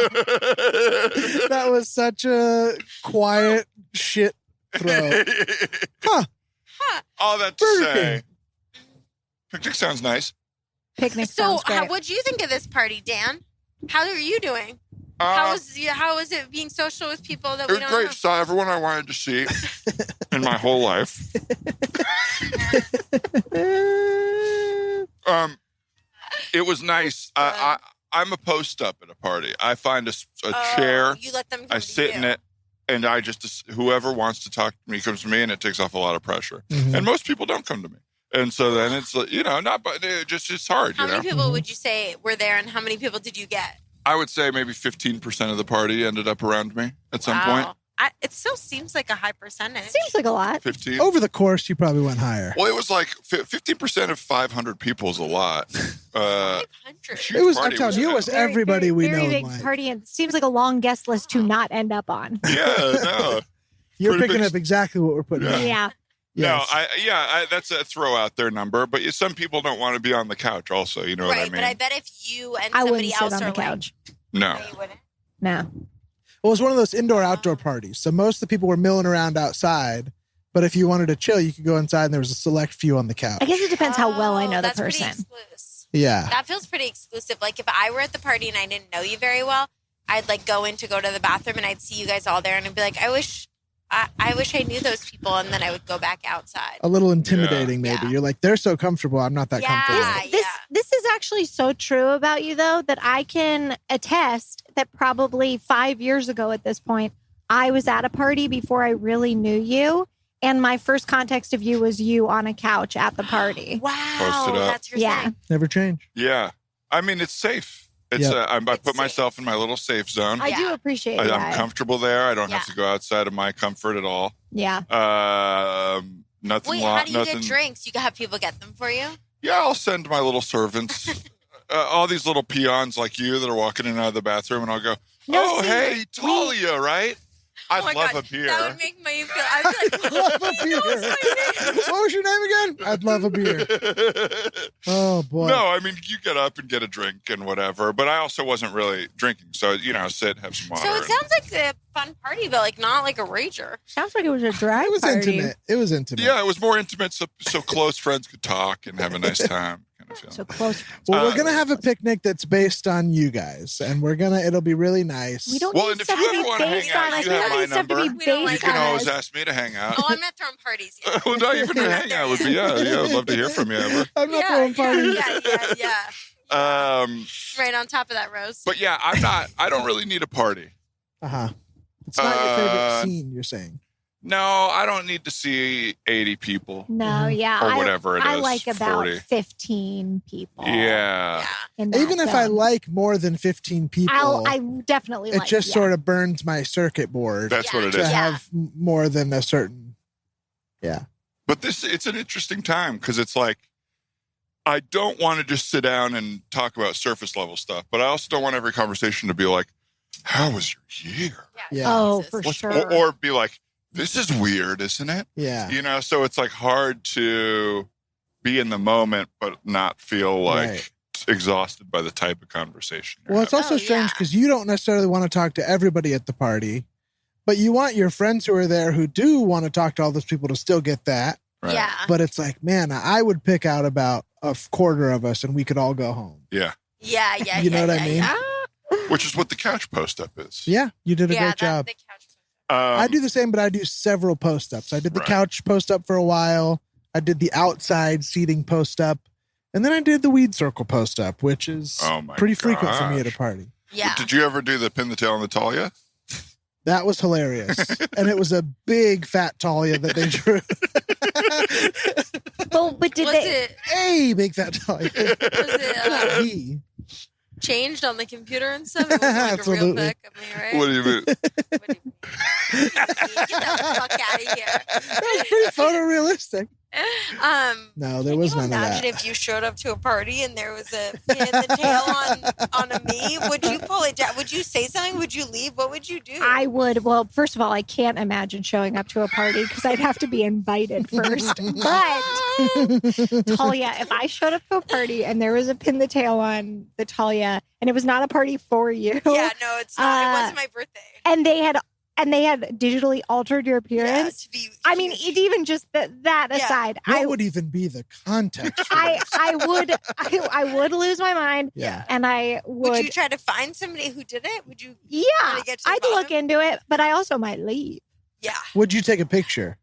That was such a quiet shit throw. Huh. All that to Burger say, King. picnic sounds nice. Picnic So, sounds great. what do you think of this party, Dan? How are you doing? Uh, How is it being social with people that it we was don't great. know? Saw everyone I wanted to see in my whole life. It was nice. I'm a post up at a party. I find a chair. You let them. Come I to sit you. in it, and I just whoever wants to talk to me comes to me, and it takes off a lot of pressure. Mhm. And most people don't come to me, and so then it's not, but it's hard. How You know, many people would you say were there, and how many people did you get? I would say maybe 15% of the party ended up around me at some point. It still seems like a high percentage. Seems like a lot. 15. Over the course, you probably went higher. Well, it was like 50% of 500 people is a lot. 500. It was. I'm telling you, it was everybody we know. Very big Mike. party, and seems like a long guest list to not end up on. Yeah, no. You're Pretty picking big- up exactly what we're putting. Yeah. in. Yeah. Yes. No, that's a throw out there number, but some people don't want to be on the couch also, you know what I Right, mean? but I bet if you and I somebody wouldn't sit else on are the couch. No. like, you wouldn't. No. Well, it was one of those indoor-outdoor parties. So most of the people were milling around outside. But if you wanted to chill, you could go inside and there was a select few on the couch. I guess it depends how well I know the that's person. Pretty exclusive. Yeah. That feels pretty exclusive. Like if I were at the party and I didn't know you very well, I'd like go to the bathroom and I'd see you guys all there and I'd be like, I wish I knew those people, and then I would go back outside. A little intimidating, maybe. Yeah. You're like, they're so comfortable. I'm not that comfortable. This is actually so true about you, though, that I can attest that probably 5 years ago at this point, I was at a party before I really knew you. And my first context of you was you on a couch at the party. Wow. Posted up. That's your Yeah. thing. Never change. Yeah. I mean, it's safe. It's Yep. I put myself in my little safe zone. I do appreciate I'm that. comfortable there. I don't have Yeah. to go outside of my comfort at all. Yeah. Nothing. Wait, how do you nothing. get drinks? You can have people get them for you? Yeah, I'll send my little servants, all these little peons like you that are walking in and out of the bathroom, and I'll go, No, see, hey, Talia, right? I'd oh my love God, a beer. That would make me feel. I'd be like, Love a beer. What was your name again? I'd love a beer. Oh, boy. No, I mean, you get up and get a drink and whatever, but I also wasn't really drinking. So, sit, have some water. So it sounds like a fun party, but like not like a rager. Sounds like it was a drag It was party. intimate. It was intimate. Yeah, it was more intimate, so close friends could talk and have a nice time. Kind of feeling. So close. Well, we're going to have a picnic that's based on you guys, and it'll be really nice. We don't Well, need and if stuff you to be ever wanna hang based out, on us. you We have don't my need stuff to be number. We don't based like You can on always us. ask me to hang out. Oh, I'm not throwing parties yet. Well, not even to hang out would be, yeah, I'd love to hear from you, Amber. I'm not throwing parties. Yeah. Right on top of that, Rose. But yeah, I don't really need a party. Uh-huh. It's not your favorite scene, you're saying. No, I don't need to see 80 people. No, yeah. Or whatever it I is, like about 40. 15 people. Yeah. in that Even if I zone. like more than 15 people, I definitely it like just sort of burns my circuit board That's what it to is. have more than a certain. Yeah. But it's an interesting time because it's like, I don't want to just sit down and talk about surface level stuff, but I also don't want every conversation to be like, how was your year? Yeah. Oh, for sure. Or be like, this is weird, isn't it? Yeah. So it's like hard to be in the moment, but not feel like exhausted by the type of conversation. Well, it's also strange because you don't necessarily want to talk to everybody at the party, but you want your friends who are there who do want to talk to all those people to still get that. Right. Yeah. But it's like, man, I would pick out about a quarter of us and we could all go home. Yeah. Yeah. You know what I mean? Which is what the couch post up is. Yeah, you did a great job. I do the same, but I do several post ups. I did the couch post up for a while. I did the outside seating post up. And then I did the weed circle post up, which is pretty frequent for me at a party. Yeah. Did you ever do the pin the tail on the Talia? That was hilarious. And it was a big fat Talia that they drew. But did it Hey, big fat Talia. was it He. changed on the computer and stuff? It wasn't like a real Absolutely. pic of me, right? What do you mean? Get the fuck out of here. That was pretty photorealistic. No, there was none of Imagine that. if you showed up to a party and there was a pin in the tail on a me. Would you pull it down? Would you say something? Would you leave? What would you do? I would. Well, first of all, I can't imagine showing up to a party because I'd have to be invited first. But Talia, if I showed up to a party and there was a pin the tail on the Talia and it was not a party for you. Yeah, no, it's not. It wasn't my birthday. And they had digitally altered your appearance. I mean, it even just that aside, What would even be the context? For this? I would lose my mind. Yeah. And I Would you try to find somebody who did it? Would you? Yeah, try to get to the I'd bottom? look into it, but I also might leave. Yeah. Would you take a picture?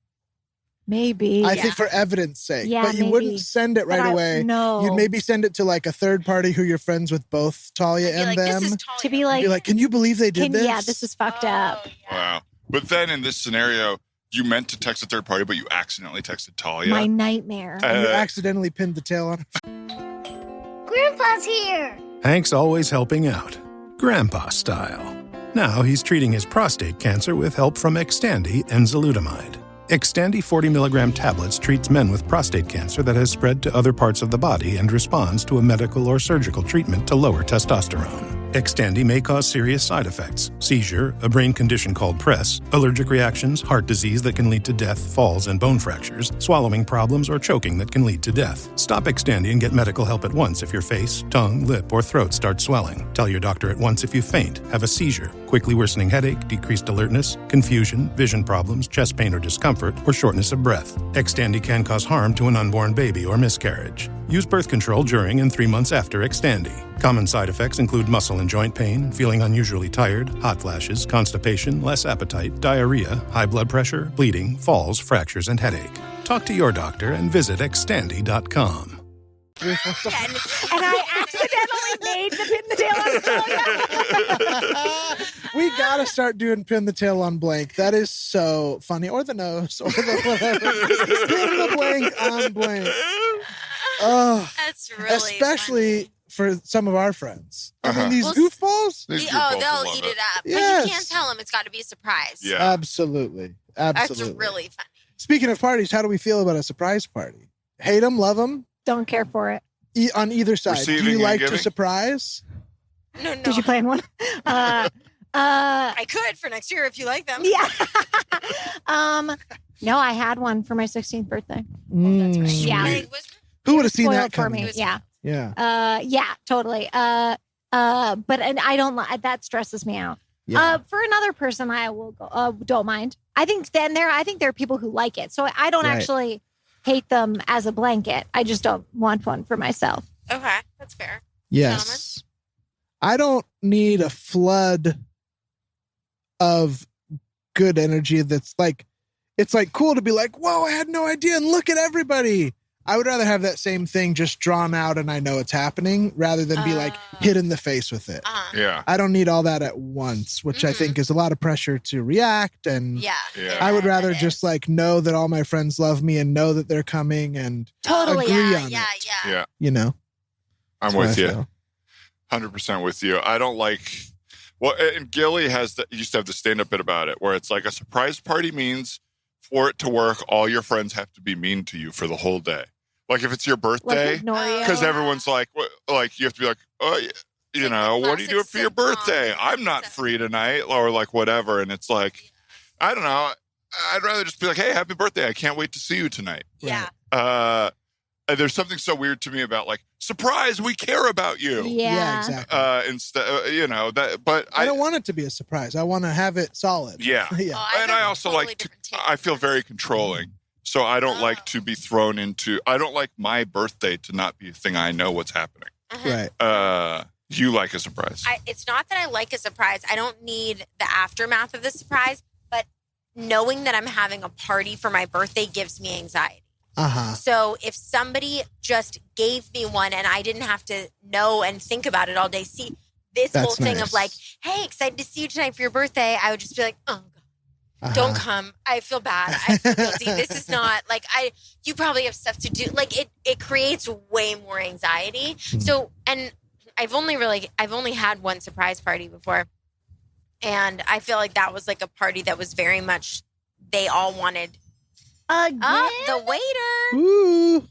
Maybe. I think for evidence sake. Yeah, but you maybe. wouldn't send it But right I- away. no. You'd maybe send it to like a third party who you're friends with both Talia and them. To be like, Be like, can you believe they did this? yeah, this is fucked up. Wow. But then in this scenario, you meant to text a third party, but you accidentally texted Talia. My nightmare. And you accidentally pinned the tail on her. Grandpa's here. Hank's always helping out, Grandpa style. Now he's treating his prostate cancer with help from Xtandi enzalutamide. Xtandi 40 milligram tablets treats men with prostate cancer that has spread to other parts of the body and responds to a medical or surgical treatment to lower testosterone. Xtandi may cause serious side effects: seizure, a brain condition called PRESS, allergic reactions, heart disease that can lead to death, falls and bone fractures, swallowing problems, or choking that can lead to death. Stop Xtandi and get medical help at once if your face, tongue, lip, or throat start swelling. Tell your doctor at once if you faint, have a seizure, quickly worsening headache, decreased alertness, confusion, vision problems, chest pain or discomfort, or shortness of breath. Xtandi can cause harm to an unborn baby or miscarriage. Use birth control during and 3 months after Xtandi. Common side effects include muscle and joint pain, feeling unusually tired, hot flashes, constipation, less appetite, diarrhea, high blood pressure, bleeding, falls, fractures, and headache. Talk to your doctor and visit Xtandi.com. And I accidentally made the pin the tail on Talia. We gotta start doing pin the tail on blank. That is so funny. Or the nose, or the whatever. Pin the blank on blank. Oh, That's really especially funny. for some of our friends. I mean, Uh-huh. these Well, goofballs. These Oh, goofballs will they'll love eat it up. Yes. But you can't tell them. It's got to be a surprise. Yeah. Absolutely. That's Absolutely. really funny. Speaking of parties, how do we feel about a surprise party? Hate them, love them, Don't care for it. on either side. Do Receiving you and like to giving? surprise? No. Did you plan one? I could for next year if you like them. Yeah. No, I had one for my 16th birthday. That's right. Yeah. It was Who would have seen Spoiled that for coming? me. Yeah. Yeah. Yeah, totally. But and I don't that stresses me out. Yeah. For another person, I will go. Don't mind. I think there are people who like it, so I don't Right. actually hate them as a blanket. I just don't want one for myself. okay. That's fair. Yes. I don't need a flood of good energy that's like, it's like cool to be like, whoa, I had no idea. And look at everybody. I would rather have that same thing just drawn out and I know it's happening rather than be like hit in the face with it. Yeah. I don't need all that at once, which I think is a lot of pressure to react. And Yeah. Yeah. I would rather it just is. like know that all my friends love me and know that they're coming and Totally. agree Yeah, on yeah, it. yeah. Yeah. You know, I'm That's what with I you. feel. 100% with you. I don't like. Well, and Gilly used to have the stand-up bit about it, where it's like a surprise party means for it to work, all your friends have to be mean to you for the whole day. Like if it's your Like birthday, ignore you. because everyone's like, like you have to be like, oh, you like know, the what are you doing for your classic birthday? sitcom. I'm not free tonight, or like whatever. And it's like, I don't know. I'd rather just be like, hey, happy birthday! I can't wait to see you tonight. Yeah. And there's something so weird to me about like, surprise, we care about you. Yeah. Exactly. Instead, you know that, but I don't want it to be a surprise. I want to have it solid. Yeah. Yeah. Oh, And have I a also totally like to, different take I on feel this. very controlling. So I don't like Oh. to be thrown into, I don't like my birthday to not be a thing I know what's happening. Right. You like a surprise. It's not that I like a surprise. I don't need the aftermath of the surprise, but knowing that I'm having a party for my birthday gives me anxiety. Uh-huh. So if somebody just gave me one and I didn't have to know and think about it all day, see this That's whole thing nice. of like, hey, excited to see you tonight for your birthday, I would just be like, oh, God, Uh-huh. don't come. I feel bad. I feel guilty. This is not like you probably have stuff to do. Like it creates way more anxiety. So, and I've only had one surprise party before. And I feel like that was like a party that was very much, they all wanted the waiter. Ooh.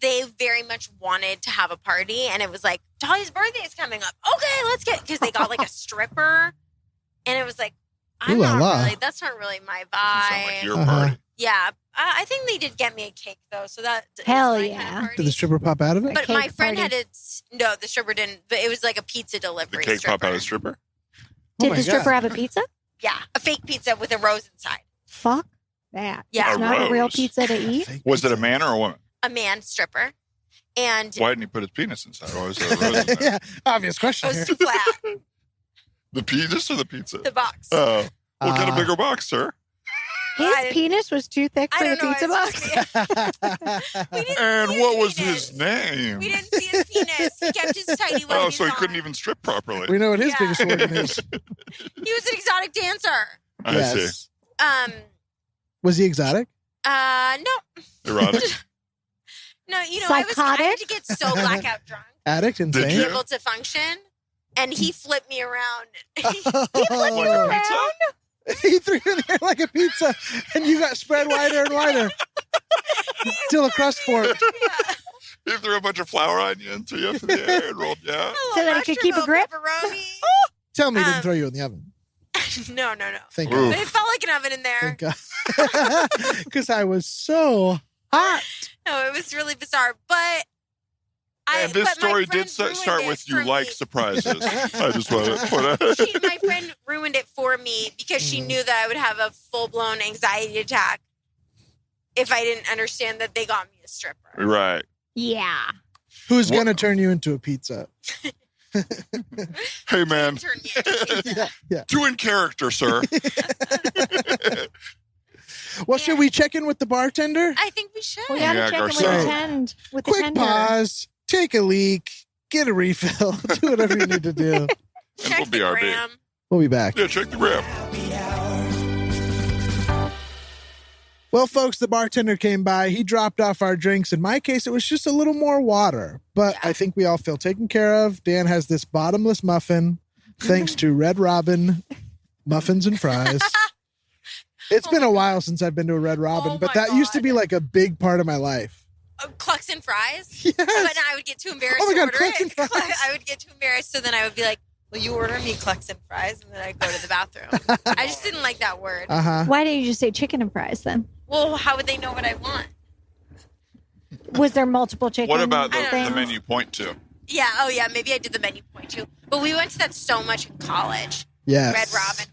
They very much wanted to have a party, and it was like Talia's birthday is coming up. Okay, let's get because they got like a stripper, and it was like I'm Ooh la not la. really. That's not really my Doesn't sound like vibe. your Uh-huh. party. Yeah, I think they did get me a cake though, so that is Hell my yeah. kind of party. Did the stripper pop out of it? But cake my friend party. had it. No, the stripper didn't. But it was like a pizza The delivery. cake stripper. pop out of the stripper? Did my the stripper God. have a pizza? Yeah, a fake pizza with a rose inside. Fuck that. Yeah. It's A not a real rose. pizza to eat. Fake Was it a pizza. man or a woman? A man stripper, and Why didn't he put his penis inside? Why was there a rose in there? Yeah, obvious it question was here. too flat. The penis or the pizza? The box. Oh, we'll get a Uh, bigger box, sir. His I- penis was too thick I for the don't know. pizza it's box. just- We didn't And see what was penis. his name? We didn't see his penis. He kept his tidy whities Oh, so he couldn't on. even strip properly. We know what his Yeah. biggest organ is. He was an exotic dancer. I see. Yes. Was he exotic? No, Erotic. no. You know, I had Psychotic? to get so blackout drunk Addict? Did to Insane? be you? able to function. and he flipped me around. He threw you in the air like a pizza, and you got spread wider and wider till a crust formed. He threw a bunch of flour on you and threw you up in the air and rolled you out. So that it could keep a grip. Tell me he didn't throw you in the oven. No. Thank But God. it felt like an oven in there. Thank God. Because I was so hot. No, it was really bizarre. But And this story did start with you like surprises. I just want to put it. My friend ruined it for me because she knew that I would have a full-blown anxiety attack if I didn't understand that they got me a stripper. Right. Yeah. Who's going to turn you into a pizza? Hey, man. Turn me into a pizza. Yeah. Do in character, sir. Well, should we check in with the bartender? I think we should. We gotta Yeah, check in with Garcelle. the Quick tender. pause. Take a leak. Get a refill. Do whatever you need to do. And Check we'll be the RB. gram. We'll be back. Yeah, check the gram. Well, folks, the bartender came by. He dropped off our drinks. In my case, it was just a little more water. But I think we all feel taken care of. Dan has this bottomless muffin, thanks to Red Robin muffins and fries. It's been a while since I've been to a Red Robin, Oh but my that used to God. be like a big part of my life. Clucks and fries? Yes. But I would get too embarrassed Oh my to God, order Clucks it. and fries. I would get too embarrassed, so then I would be like, will you order me Clucks and fries? And then I'd go to the bathroom. I just didn't like that word. Uh-huh. Why didn't you just say chicken and fries then? Well, how would they know what I want? Was there multiple chicken? What about the things? menu point to? Yeah, oh yeah, maybe I did the menu point too. But we went to that so much in college. Yes. Red Robin.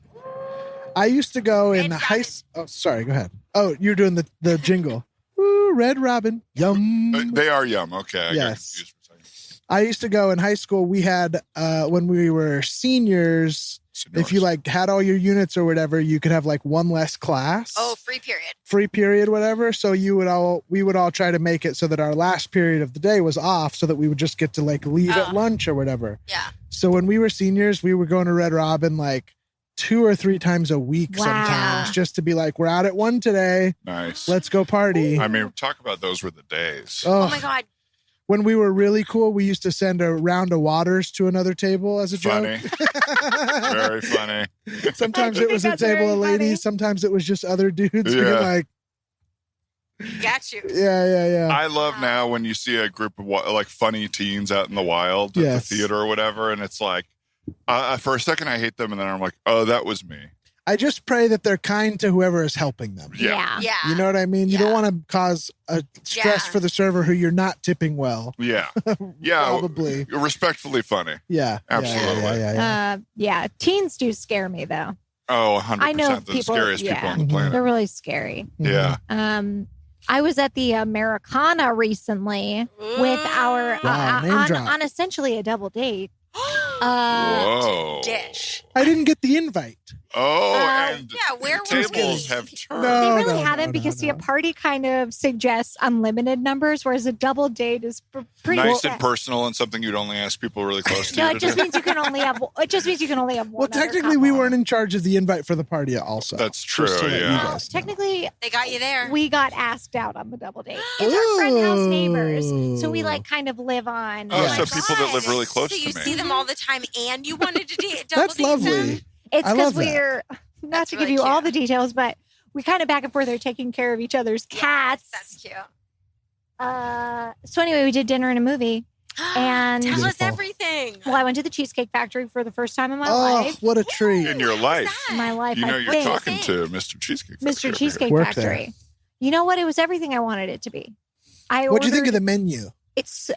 I used to go in Red high Robin. Oh, sorry. Go ahead. Oh, you're doing the jingle. Ooh, Red Robin. Yum. They are yum. Okay. I got Yes. confused for a second. I used to go in high school. We had, when we were seniors, if you like had all your units or whatever, you could have like one less class. Oh, free period. Free period, whatever. So we would all try to make it so that our last period of the day was off so that we would just get to like leave at lunch or whatever. Yeah. So when we were seniors, we were going to Red Robin like 2 or 3 times a week sometimes just to be like, we're out at 1 today. Nice. Let's go party. I mean, talk about those were the days. Oh my God. When we were really cool, we used to send a round of waters to another table as a Funny. joke. Very funny. Sometimes I it think was a that's table very of ladies. funny. Sometimes it was just other dudes being Yeah. like, Got you. yeah. I love now when you see a group of like funny teens out in the wild at Yes. the theater or whatever, and it's like, for a second I hate them, and then I'm like, oh, that was me. I just pray that they're kind to whoever is helping them. Yeah. Yeah. You know what I mean? You don't want to cause a stress Yeah. for the server who you're not tipping well. Yeah. Yeah. Probably. Respectfully funny. Yeah. Absolutely. Yeah. Teens do scare me though. Oh, 100%. I know the people- scariest people yeah. on the planet. They're really scary. Yeah. I was at the Americana recently with our Wow, name drop. on essentially a double date. Whoa. Dish. I didn't get the invite. Oh, and Yeah, where the were tables we? have turned. No. They really haven't because see, a party kind of suggests unlimited numbers, whereas a double date is pretty Nice set. and personal and something you'd only ask people really close to No, you it to just do. means you can only have. It just means you can only have one. Well, other technically, we couple. weren't in charge of the invite for the party also. That's true, Just to let you yeah. guys know. Technically, They got you there. we got asked out on the double date. It's our friend house neighbors, so we Ooh. like kind of live on. Oh, Yeah. so people that live really close So you to me. see them all the time, and you wanted to date double That's date them? lovely. It's I because love that. we're not That's to really give you all cute. the details, but we kind of back and forth are taking care of each other's cats. That's cute. So anyway, we did dinner and a movie. And Tell us Beautiful. everything. Well, I went to the Cheesecake Factory for the first time in my Oh, life. what a treat. In your life. In my life, You know I you're think. talking to Mr. Cheesecake Factory over Mr. here. Cheesecake Worked there. Factory. You know what? It was everything I wanted it to be. What'd you think of the menu? It's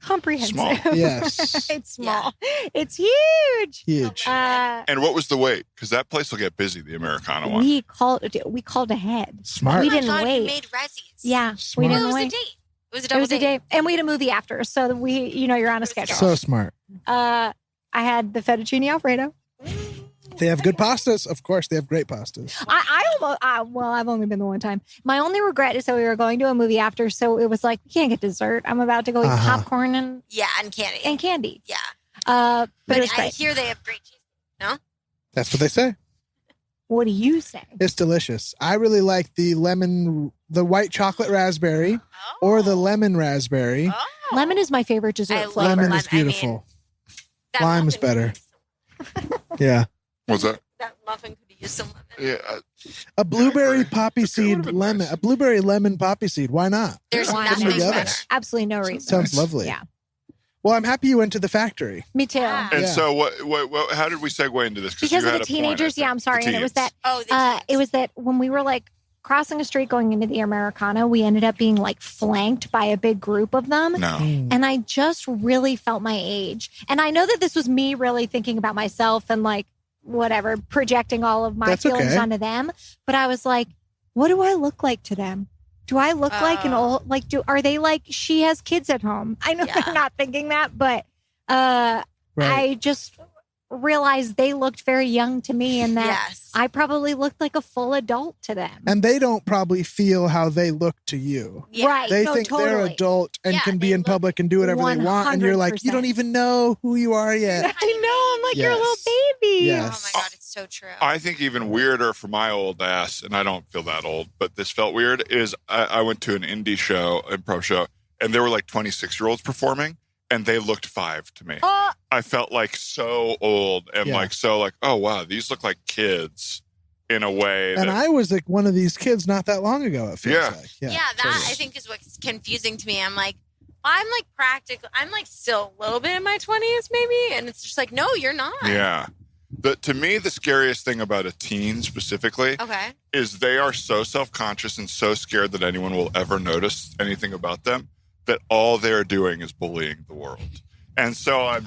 comprehensive. Small. Yes. It's small. It's huge. Huge. And what was the wait? Because that place will get busy, the Americana one. We called ahead. Smart. We Oh my didn't God, wait. You made Rezzies. Yeah, Smart. we Well, it didn't was a wait. date. It was a It double was a date. day, and we had a movie after, so that you're on a schedule. So smart. I had the fettuccine alfredo. They have good pastas. Of course, they have great pastas. I've only been the one time. My only regret is that we were going to a movie after, so it was like we can't get dessert. I'm about to go eat popcorn and Yeah, and candy. candy. Yeah. But it was I great. hear they have great cheese. No? That's what they say. What do you say? It's delicious. I really like the white chocolate raspberry or the lemon raspberry. Oh. Lemon is my favorite dessert I love flavor. Lemon lemon. is beautiful. Lime's better. Yeah. What's that? That muffin could use some lemon. Yeah. A blueberry poppy seed lemon. Nice. A blueberry lemon poppy seed. Why not? There's nothing better. Absolutely no reason. Sounds lovely. Yeah. Well, I'm happy you went to the factory. Me too. And so, what? How did we segue into this? Because you of had the a teenagers. point, I'm sorry, and it was that. Oh, it was that when we were like crossing a street going into the Americana, we ended up being like flanked by a big group of them. No. And I just really felt my age. And I know that this was me really thinking about myself and like whatever, projecting all of my feelings onto them. But I was like, what do I look like to them? Do I look like an old, like, are they like, she has kids at home? I know they're not thinking that, but I just realized they looked very young to me and that I probably looked like a full adult to them. And they don't probably feel how they look to you. Yeah. Right. They think they're adult and can be in public and do whatever they want. And you're like, you don't even know who you are yet. I know. I'm like, you're a little baby. Yes. Oh my God, it's so true. I think even weirder for my old ass, and I don't feel that old, but this felt weird, is I went to an indie show, improv show, and there were like 26-year-olds performing, and they looked 5 to me. I felt like so old and oh, wow, these look like kids in a way. And I was like one of these kids not that long ago, it feels like. Yeah, that I think is what's confusing to me. I'm like, I'm like practically, I'm like still a little bit in my 20s maybe. And it's just like, no, you're not. Yeah. To me, the scariest thing about a teen specifically is they are so self-conscious and so scared that anyone will ever notice anything about them that all they're doing is bullying the world. And so I'm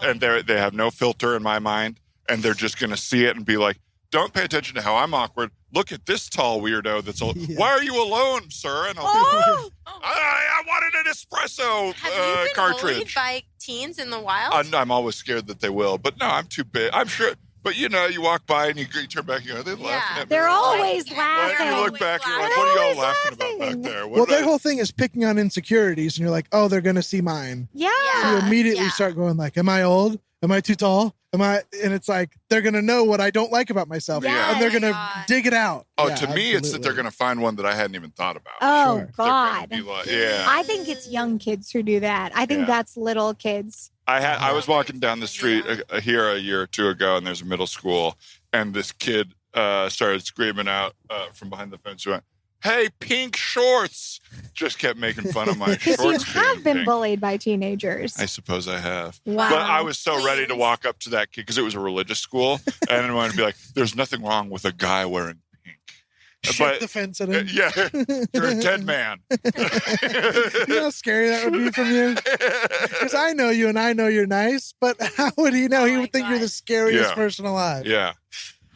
and they have no filter in my mind, and they're just going to see it and be like, don't pay attention to how I'm awkward. Look at this tall weirdo that's old. Why are you alone, sir? And I'll be I wanted an espresso Have you been cartridge. bullied by teens in the wild? I'm always scared that they will, but no, I'm too big. I'm sure. But you know, you walk by and you turn back and you go, they're laughing at me. They're always laughing. You look back, you're like, what are y'all laughing about back there? Well, their whole thing is picking on insecurities, and you're like, oh, they're going to see mine. Yeah. So you immediately start going like, am I old? Am I too tall? And it's like, they're going to know what I don't like about myself. Yeah. And they're going to dig it out. Oh, to me, it's that they're going to find one that I hadn't even thought about. Oh, God. Like, I think it's young kids who do that. I think that's little kids. I was walking down the street here a year or two ago, and there's a middle school, and this kid started screaming out from behind the fence. He went, "Hey, pink shorts!" Just kept making fun of my shorts. You have been pink. bullied by teenagers. I suppose I have. Wow. But I was so ready to walk up to that kid because it was a religious school, and I wanted to be like, "There's nothing wrong with a guy wearing pink." Shit the fence at him. Yeah, you're a dead man. You know how scary that would be from you? Because I know you and I know you're nice, but how would he know? He would think you're the scariest person alive. Yeah.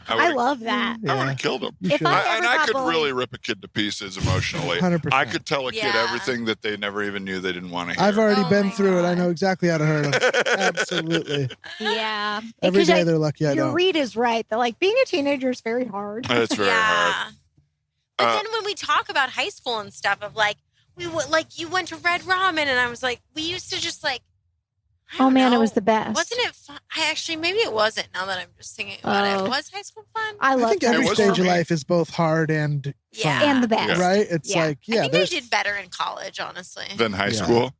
I love that. I would have killed him. If I ever got could bullied- really rip a kid to pieces emotionally. 100%. I could tell a kid everything that they never even knew they didn't want to hear. I've already been through it. I know exactly how to hurt him. Absolutely. Yeah. Every day they're lucky I Your don't. read is right. That like being a teenager is very hard. It's very hard. But then when we talk about high school and stuff of like, we would like, you went to Red Ramen and I was like, we used to just like, Oh man, it was the best. wasn't it fun? Maybe it wasn't now that I'm just thinking about it. Was high school fun? I love think every stage of life is both hard and fun. And the best. Right? It's like, I think I did better in college, honestly. Than high school?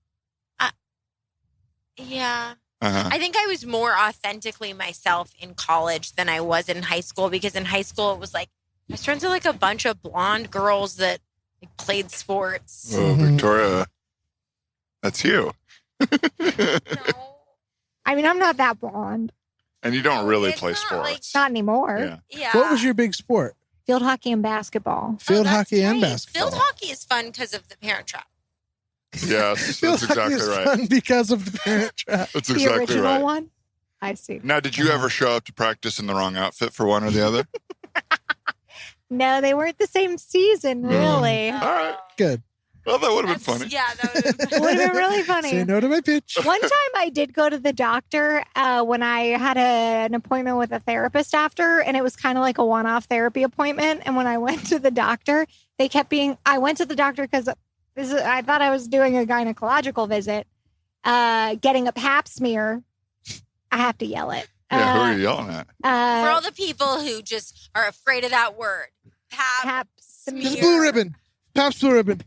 Yeah. Uh-huh. I think I was more authentically myself in college than I was in high school because in high school it was like I was friends with like a bunch of blonde girls that like, played sports. Oh, Victoria, that's you. I mean, I'm not that blonde. And you don't really play sports. Not anymore. Yeah. What was your big sport? Field hockey and basketball. Field hockey and basketball. Field hockey is fun because of the Parent Trap. Yes, Field that's exactly hockey is right. fun because of the Parent Trap. That's The exactly original right. one? I see. Now, did you ever show up to practice in the wrong outfit for one or the other? No, they weren't the same season, really. All right. Good. Well, that would have been funny. Yeah, that would have been Would have been really funny. Say no to my pitch. One time I did go to the doctor when I had an appointment with a therapist after, and it was kind of like a one-off therapy appointment. And when I went to the doctor, they kept being, I went to the doctor because I thought I was doing a gynecological visit, getting a pap smear. I have to yell it. Yeah, who are you yelling at? For all the people who just are afraid of that word. Pap Pap It's smear. blue ribbon. Pabst Blue Ribbon.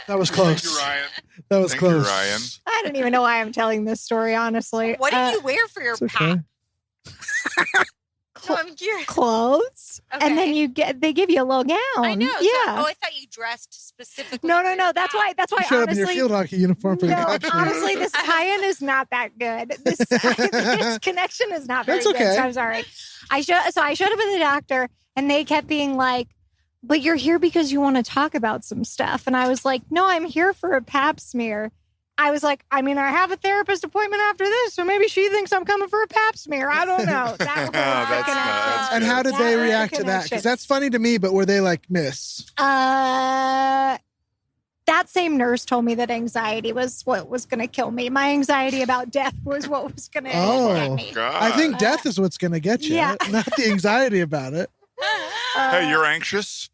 That was close. Thank you, Ryan. That was Thank close. you, Ryan. I don't even know why I'm telling this story, honestly. What do you wear for your It's okay. pap? Oh, I'm curious. Clothes, and then they give you a little gown. I know. Yeah. I thought you dressed specifically. No. for your That's why. That's why. You showed up in honestly, your field hockey uniform for the no, country. honestly, this tie-in is not that good. This connection is not very That's okay. good. So I'm sorry. I showed up at the doctor, and they kept being like, "But you're here because you want to talk about some stuff." And I was like, "No, I'm here for a pap smear." I was like, I mean, I have a therapist appointment after this, so maybe she thinks I'm coming for a pap smear. I don't know. That was the That's connection. And how did That they was the react to that? connection. Because that's funny to me, but were they like, miss? That same nurse told me that anxiety was what was going to kill me. My anxiety about death was what was going to get me. God. I think death is what's going to get you, Yeah. not the anxiety about it. Hey, you're anxious?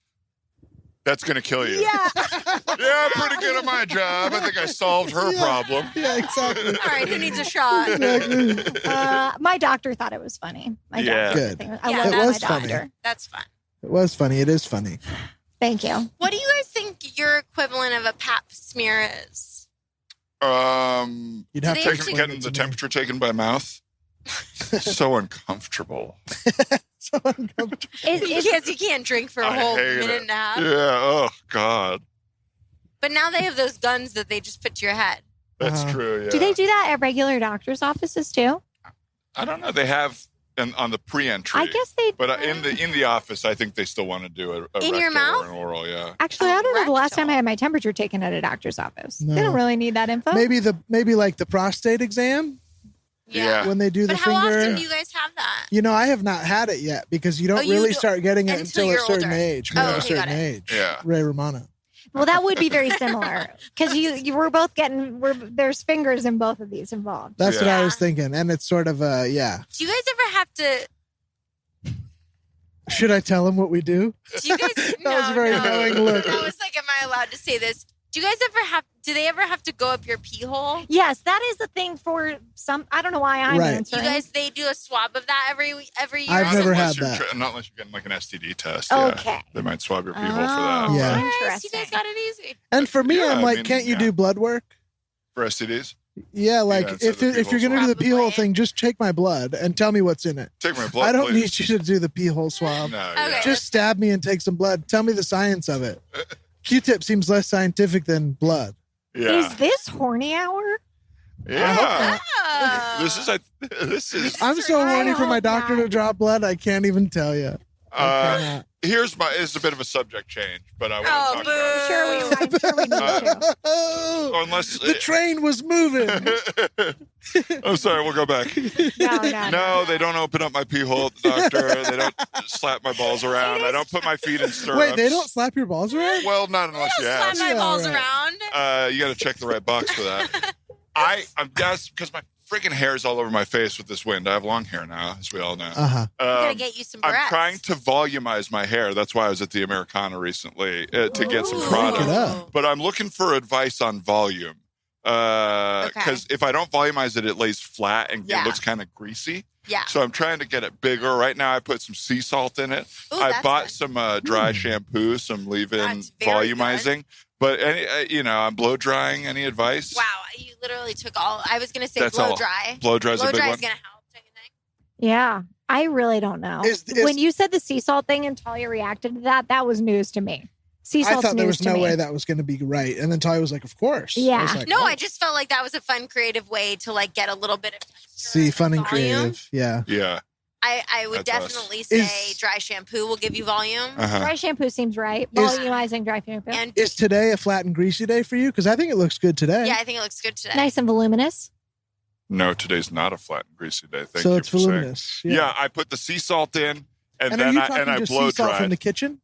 That's going to kill you. Yeah. Yeah, I'm pretty good at my job. I think I solved her problem. Yeah, exactly. All right, who needs a shot? Exactly. My doctor thought it was funny. My Yeah. doctor. Good. I Yeah, love it my was doctor. funny. That's fun. It was funny. It is funny. Thank you. What do you guys think your equivalent of a pap smear is? You'd have to Today- explain Getting it the to me. temperature taken by mouth. So uncomfortable. So uncomfortable. Because you can't drink for a I whole hate minute it. and a half. Yeah. Oh God. But now they have those guns that they just put to your head. That's Uh-huh. true. Yeah. Do they do that at regular doctor's offices too? I don't know. They have on the pre-entry. I guess they. But in the office, I think they still want to do a In your rectal mouth? or an oral. Yeah. Actually, I don't know the last time rectal. I had my temperature taken at a doctor's office. No. They don't really need that info. Maybe like the prostate exam Yeah. when they do the But how finger. often do you guys have that? You know, I have not had it yet because you don't you really do- start getting it until until a you're certain older. age. Oh, More of a okay, got certain it. age. Yeah. Ray Romano. Well, that would be very similar because you were both there's fingers in both of these involved. That's what I Yeah. was thinking. And it's sort of yeah. Do you guys ever have to? Should I tell him what we do? Do you guys? That was a very knowing look. I was like, am I allowed to say this? Do you guys ever have? Do they ever have to go up your pee hole? Yes, that is the thing for some. I don't know why I'm Right. You answering. guys, they do a swab of that every year. I've never Unless had you're that. not unless you're getting like an STD test. Okay. Yeah. They might swab your pee hole for Oh, that. Yeah. Yes, you interesting. guys got it easy. And for me, Yeah, I'm I like, mean, can't you yeah. do blood work? For STDs, Yeah, like Yeah, instead if of the if you're pee gonna hole do the pee hole Probably. thing, just take my blood and tell me what's in it. take my blood. I don't please. need you to do the pee hole swab. No. Okay. Yeah. Just stab me and take some blood. Tell me the science of it. Q-tip seems less scientific than blood. Yeah. Is this horny hour? Yeah. Oh. This is. I'm so I horny for my hope doctor not. to draw blood. I can't even tell you. It's a bit of a subject change, but I want Oh, to talk about it. I'm sure we need to. Oh, Unless the train was moving. I'm sorry, we'll go back. No. No, they don't open up my pee hole at the doctor. They don't slap my balls around. I don't put my feet in stirrups. Wait, they don't slap your balls around? Well, not unless you Slap ask. my Yeah, balls right. around. You got to check the right box for that. I'm guess because my freaking hair's all over my face with this wind. I have long hair now, as we all know. Uh-huh. I'm gonna get you some I'm breasts. trying to volumize my hair. That's why I was at the Americana recently to get some Ooh. product. Look it up. But I'm looking for advice on volume. Because if I don't volumize it, it lays flat and Yeah. it looks kind of greasy. Yeah. So I'm trying to get it bigger. Right now, I put some sea salt in it. Ooh, I that's bought good. some dry shampoo, some leave-in That's very volumizing. But I'm blow drying. Any advice? Wow, you literally took all. I was gonna say That's blow all. dry. Blow dry's a Blow big dry one. is gonna help. Don't you think? Yeah, I really don't know. Is- when you said the sea salt thing and Talia reacted to that, that was news to me. Sea I salt's thought there news was to no me. way that was going to be right. And then Talia was like, of course. Yeah. I was like, No, oh. I just felt like that was a fun, creative way to like get a little bit of texture See, fun and volume. creative. Yeah. Yeah. I would That's us. definitely say Is- dry shampoo will give you volume. Uh-huh. Dry shampoo seems right. Is- Volumizing dry shampoo. And Is today a flat and greasy day for you? Because I think it looks good today. yeah, I think it looks good today. Nice and voluminous. No, today's not a flat and greasy day. Thank so you it's for saying. voluminous. Yeah, I put the sea salt in, and And are then you I talking just blow sea salt dry. from the kitchen?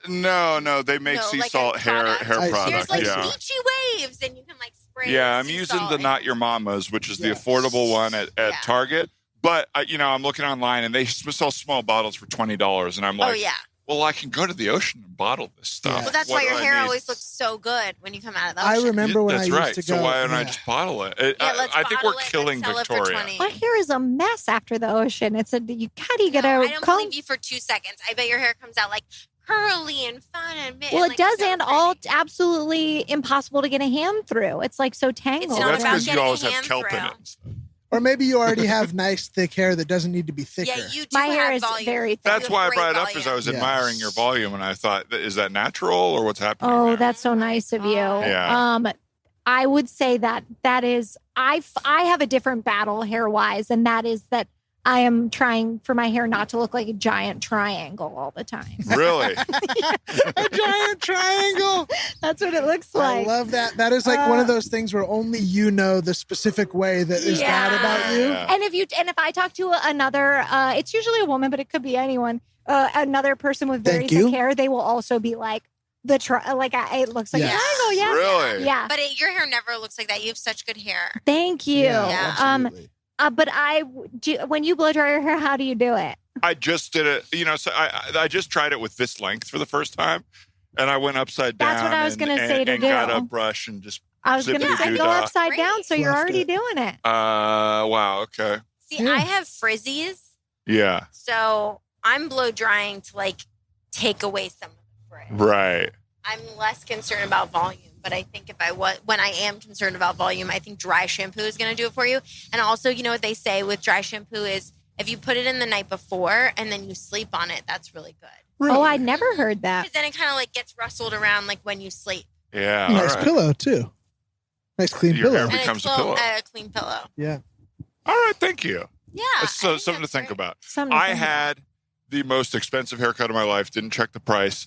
No, they make No, sea like a salt hair product. I see. product. There's like yeah. beachy waves, and you can like spray. Yeah, I'm sea using salt the in. Not Your Mama's, which is the Yes. affordable one at Yeah. Target. But I'm looking online, and they sell small bottles for $20, and I'm like, Oh yeah. well, I can go to the ocean and bottle this stuff. Well, that's What why your do I hair need? always looks so good when you come out of the I ocean. remember when That's I right. used to go. So why don't I yeah. just bottle it? Yeah, let's I think bottle we're it, killing let's sell it for Victoria. 20. My hair is a mess after the ocean. It's how do you get No, a I don't comb? believe you for 2 seconds. I bet your hair comes out like curly and fun and Well, it like, does, so and all absolutely impossible to get a hand through. It's like so tangled. It's Well, not that's about because you getting always a have hand kelp in through. it. Or maybe you already have nice thick hair that doesn't need to be thicker. Yeah, you do My have hair is volume. very thick. That's You why I have brought it great up, is I was volume. admiring Yes. your volume, and I thought, is that natural or what's happening? Oh, there? that's so nice of you. Yeah. I would say that is I have a different battle hair wise, and that is that I am trying for my hair not to look like a giant triangle all the time. Really? A giant triangle. That's what it looks I like. love that. That is like one of those things where only you know the specific way that is bad about you. Yeah. And if I talk to another, it's usually a woman, but it could be anyone. Another person with very Thank you. thick hair, they will also be like it looks like Yes. a triangle. Yes. Really? Yeah. But your hair never looks like that. You have such good hair. Thank you. Yeah. Absolutely. But when you blow dry your hair, how do you do it? I just did it, so I just tried it with this length for the first time, and I went upside down. That's what I was gonna say to and do. got a brush and just I was going to say go zippity-doo-dah. upside Great. down, so you're Left already it. doing it. Wow, okay. See, Yeah. I have frizzies, Yeah, so I'm blow drying to like take away some of the frizz. right. I'm less concerned about volume, but I think when I am concerned about volume, I think dry shampoo is going to do it for you. And also, you know what they say with dry shampoo is if you put it in the night before and then you sleep on it, that's really good. Oh, I'd never heard that. Because then it kind of like gets rustled around like when you sleep. Yeah, Nice all right. pillow too. Nice clean Your hair pillow. And becomes a it's pillow. a clean pillow. Yeah. All right, thank you. Yeah. So I something to that's think great. about. Something to I think about. had the most expensive haircut of my life. Didn't check the price.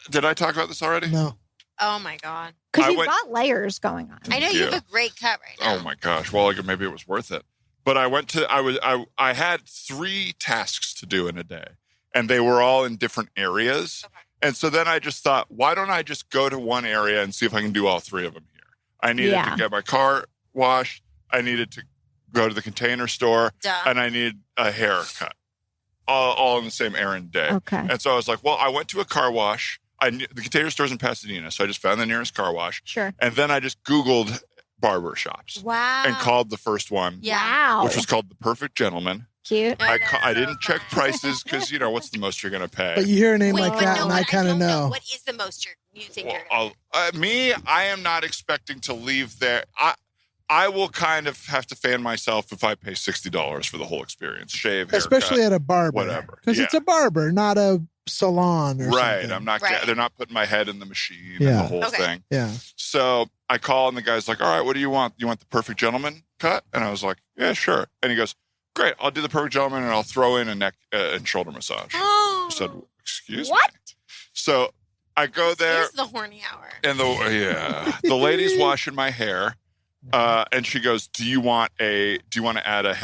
Did I talk about this already? No. Oh my God. Because I you've went- got layers going on. I know you have Yeah. a great cut right now. Oh my gosh! Well, maybe it was worth it. But I had 3 tasks to do in a day, and they were all in different areas. Okay. And so then I just thought, why don't I just go to one area and see if I can do all 3 of them here? I needed Yeah. to get my car washed. I needed to go to the Container Store, Duh. and I needed a haircut, all in the same errand day. Okay. And so I was like, well, I went to a car wash. The Container Store's in Pasadena, so I just found the nearest car wash. Sure. And then I just Googled barber shops Wow. and called the first one, Yeah. Wow. which was called The Perfect Gentleman. Cute. No, that's I so didn't check fun. prices because, what's the most you're going to pay? But you hear a name Wait, like but that, no, and but I kind of don't know. What is the most you think Well, you're going to me, I am not expecting to leave there. I will kind of have to fan myself if I pay $60 for the whole experience, shave, haircut. Especially at a barber. whatever. Because Yeah. it's a barber, not a salon or Right. something. I'm not. Right. They're not putting my head in the machine and Yeah. the whole Okay. thing. Yeah. So I call and the guy's like, "All right, what do you want? You want the Perfect Gentleman cut?" And I was like, "Yeah, sure." And he goes, "Great, I'll do the Perfect Gentleman and I'll throw in a neck and shoulder massage." Oh. I said, "Excuse me." What? So I go there. Here's the horny hour. And the lady's washing my hair, and she goes, "Do you want to add a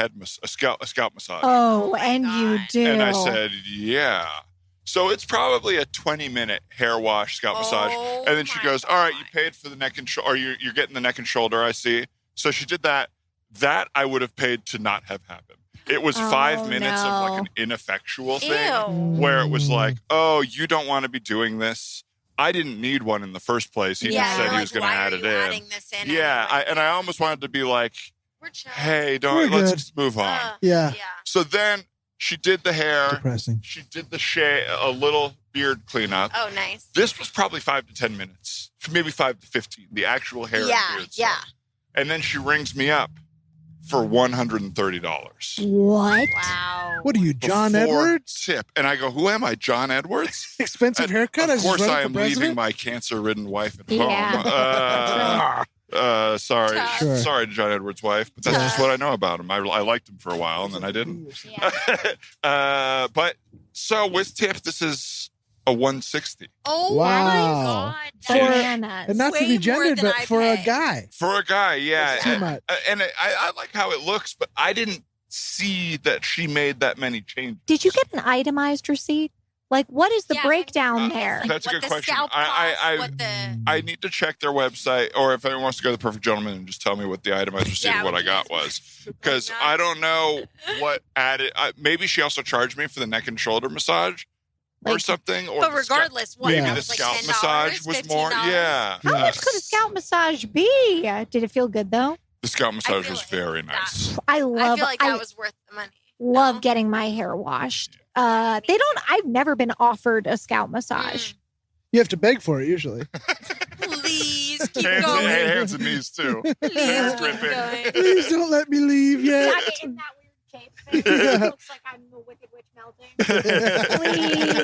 scalp massage?" Oh, my and you God. do. And I said, "Yeah." So it's probably a 20-minute hair wash, scalp massage, Oh and then she my goes, "All right, you God. paid for the neck and shoulder, or you're getting the neck and shoulder." I see. So she did that. That I would have paid to not have happened. It was 5 minutes of like no. an ineffectual thing Ew. where it was like, "Oh, you don't want to be doing this." I didn't need one in the first place. He Yeah, just said you're he like, was going to why add are it you in. adding this in? Yeah, and I almost wanted to be like, We're chill. "Hey, We're let's good. just move on." Yeah. Yeah. So then she did the hair. Depressing. She did the a little beard cleanup. Oh, nice. This was probably 5 to 10 minutes, maybe 5 to 15. The actual hair and Yeah. beard Yeah. stuff. And then she rings me up for $130. What? Wow. What are you, John Before Edwards? Tip. And I go, "Who am I, John Edwards?" Expensive haircut? Of course, I running am for leaving president? my cancer-ridden wife at Yeah. home. Sorry, Tough. Sure. sorry to John Edwards' wife, but that's just what I know about him. I liked him for a while, and then I didn't. Yeah. But so with tip, this is a 160 Oh, Wow. my God. Bananas. And not to Way be more gendered, than but I for a pay. guy. for a guy. Yeah, That's too much. And I like how it looks, but I didn't see that she made that many changes. Did you get an itemized receipt? Like, what is the Yeah, breakdown like- there? Like That's a what good the question. scalp I- costs, what the I need to check their website, or if anyone wants to go to the Perfect Gentleman and just tell me what the itemized receipt Yeah, of what I we got can- was, because No. I don't know what added. Maybe she also charged me for the neck and shoulder massage or Like- something. Or But the scalp- regardless, what maybe Yeah. the was like scalp $10, massage was more. $15? Yeah, How much could a scalp massage be? Did it feel good though? The scalp massage feel was it. very nice. I I love. feel like that was worth the money. love No? getting my hair washed. They don't. I've never been offered a scalp massage. You have to beg for it usually. Please keep Hands, going. hands and knees too. Please keep Dripping. going. Please don't let me leave yet. Not in that weird shape. It looks like I'm the Wicked Witch melting.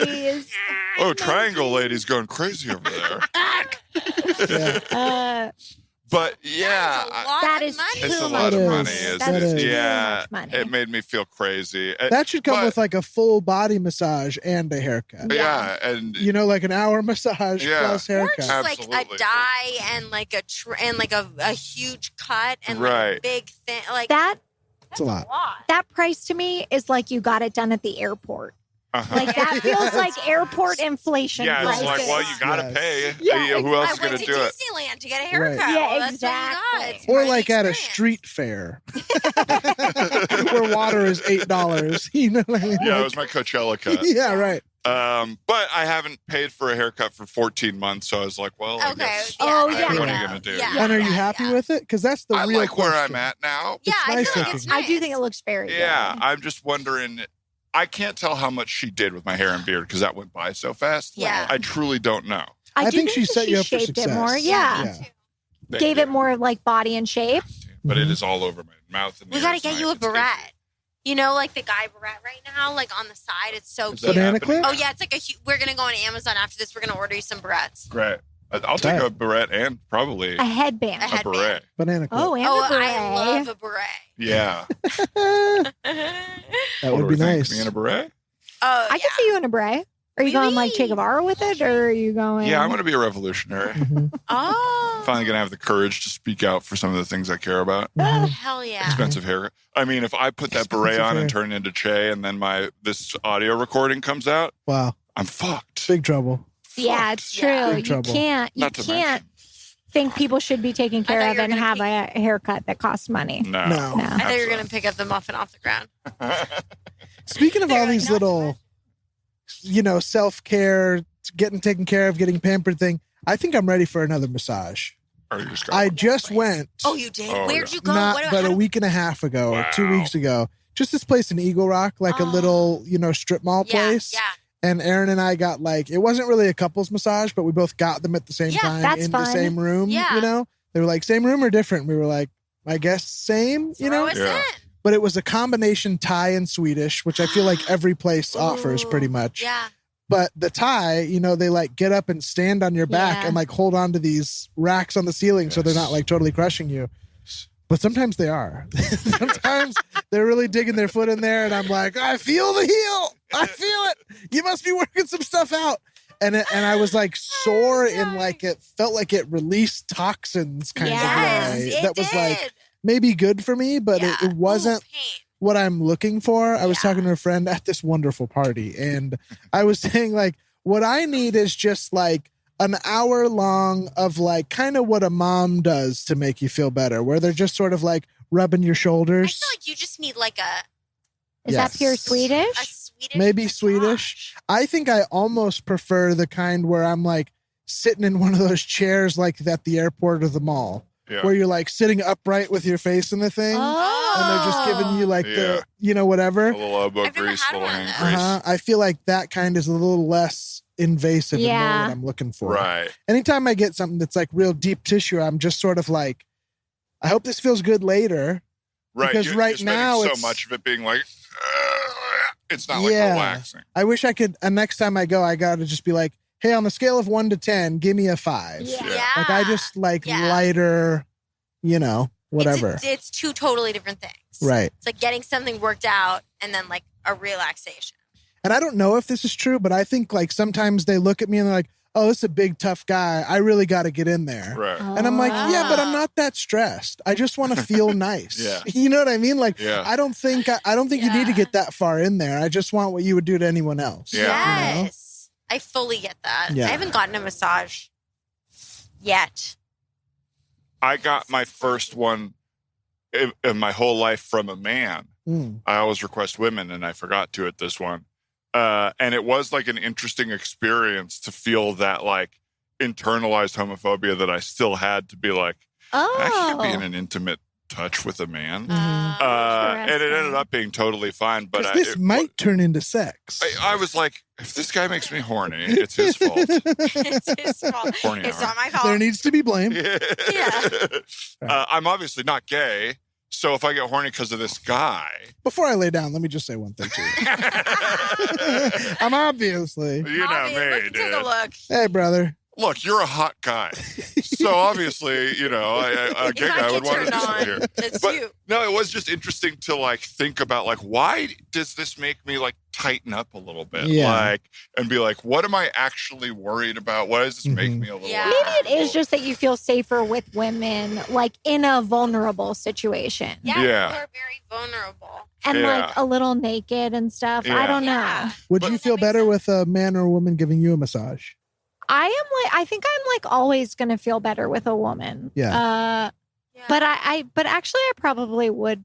Please. Oh, triangle lady's going crazy over there. Yeah. But yeah, That is it's too a lot It of is. money. That Isn't is. it? Yeah, Too much money. it made me feel crazy. That should come But- with like a full body massage and a haircut. Yeah, and You know, like an hour massage Yeah. plus Or haircut. just like Absolutely. a dye and like a huge cut and like Right. a big thing. Like That It's a lot. that price to me is like you got it done at the airport. uh-huh. Like that feels like airport inflation yeah, it's prices. like, well, you gotta Yes. pay. Yeah, Who else I is went gonna to do it? Disneyland to get a haircut. Right. Yeah, Well, that's exactly. what you got. It's Or part of like the at a experience. street fair where water is $8. You know what I mean? Yeah, it Like- was my Coachella cut. yeah, right. But I haven't paid for a haircut for 14 months, so I was like, well, I Okay. guess. Oh, there yeah. you What are you go. gonna do? Yeah, And are you yeah, happy yeah. with it? Because that's the I real like where question. I'm at now. Yeah, I nice feel like looking. it's nice. I do think it looks very Yeah, good. I'm just wondering. I can't tell how much she did with my hair and beard because that went by so fast. Yeah. I truly don't know. I do think she set you up for shaped it success. more. Yeah. Yeah. Thank Gave you. it more like body and shape. But it is all over my mouth. And We ears got to get and you a it's itchy. barrette. You know, like the guy barrette right now, like on the side. It's so Is that cute. Banana happening? clip? Oh yeah, it's like we're gonna go on Amazon after this. We're gonna order you some barrettes. Great. I'll take a barrette and probably A headband. A a headband. beret. Banana clip. Oh, and Oh, a beret. I love a beret. Yeah. that What would do be we think? nice. Me in a beret? Oh, I can see you in a beret. Are you going like Che Guevara with it, or are you going? Yeah, I'm going to be a revolutionary. Oh, Finally going to have the courage to speak out for some of the things I care about. hell yeah. Expensive hair. I mean, if I put that beret Expensive on hair. and turn it into Che and then this audio recording comes out, Wow. I'm fucked. Big trouble. Yeah, it's true. Yeah. Big You trouble. can't. You Not to can't think people should be taken care thought of you were and gonna have a haircut that costs money. No. No. No. I thought you were gonna pick up the muffin off the ground. Speaking of all They're like, these "Not little, self-care, getting taken care of, getting pampered thing, I think I'm ready for another massage. Or you just I got just went. Oh, you did? Oh, Whered yeah. you go? Not What, but how a do- week and a half ago or 2 Wow. weeks ago. Just this place in Eagle Rock, like a Oh. little, strip mall Yeah, place. yeah. And Aaron and I got it wasn't really a couple's massage, but we both got them at the same Yeah, time that's in the fun. same room. Yeah. They were like, same room or different? We were like, I guess same, Throw us Yeah. in. But it was a combination Thai and Swedish, which I feel like every place offers pretty Ooh, much. Yeah. But the Thai, they get up and stand on your back Yeah. and hold on to these racks on the ceiling so they're not totally crushing you. But sometimes they are. Sometimes they're really digging their foot in there, and I'm like, I feel the heel. I feel it. You must be working some stuff out. And I was sore in it felt like it released toxins kind Yes, of way. it That was did. maybe good for me, but Yeah. it wasn't Ooh, pain. what I'm looking for. I was Yeah. talking to a friend at this wonderful party, and I was saying what I need is just an hour long of kind of what a mom does to make you feel better, where they're just sort of rubbing your I shoulders. feel like you just need like Is that pure Yes. a Swedish? Swedish Maybe massage. Swedish. I think I almost prefer the kind where I'm sitting in one of those chairs at the airport or the mall, Yeah. where you're sitting upright with your face in the thing. Oh. And they're just giving you the, whatever. a little elbow I've never grease, had little one of hand those. grease. Uh-huh. I feel like that kind is a little less invasive and more Yeah. what I'm looking for. Right. Anytime I get something that's real deep tissue, I'm just sort of I hope this feels good later. Right. Because you're right spending now so it's- much of it being it's not Yeah. relaxing. I wish I could, and next time I go, I got to just be hey, on the scale of 1 to 10, give me a 5. Yeah. Yeah. I just Yeah. lighter, whatever. It's two totally different things. Right. It's like getting something worked out and then a relaxation. And I don't know if this is true, but I think sometimes they look at me and they're like, oh, this is a big, tough guy. I really got to get in there. Right. And I'm like, yeah, but I'm not that stressed. I just want to feel nice. Yeah. You know what I mean? Yeah. I don't think you need to get that far in there. I just want what you would do to anyone else. Yeah. you know? Yes. I fully get that. Yeah. I haven't gotten a massage yet. I got my first one in my whole life from a man. Mm. I always request women, and I forgot to at this one. And it was an interesting experience to feel that internalized homophobia that I still had to be I should be in an intimate touch with a man. Mm-hmm. And it ended up being totally fine. But this might turn into sex. I was like, if this guy makes me horny, it's his fault. It's his fault. Horny It's hour. not my fault. There needs to be blame. Yeah. I'm obviously not gay. So if I get horny because of this guy. Before I lay down, let me just say one thing to you. I'm obviously. You know me, dude. Take a look. Hey, brother. Look, you're a hot guy. So obviously, you know, a gay guy would want to do something here. It's But you. no, it was just interesting to like think about like, why does this make me like tighten up a little bit? Yeah. Like, and be like, what am I actually worried about? Why does this make me a little Yeah. Maybe it is just that you feel safer with women, like in a vulnerable situation. Yeah, Yeah. people are very vulnerable. And Yeah. like a little naked and stuff. Yeah. I don't know. Yeah. Would But- you feel better with a man or a woman giving you a massage? I think I'm like always going to feel better with a woman. Yeah. Yeah. But actually I probably would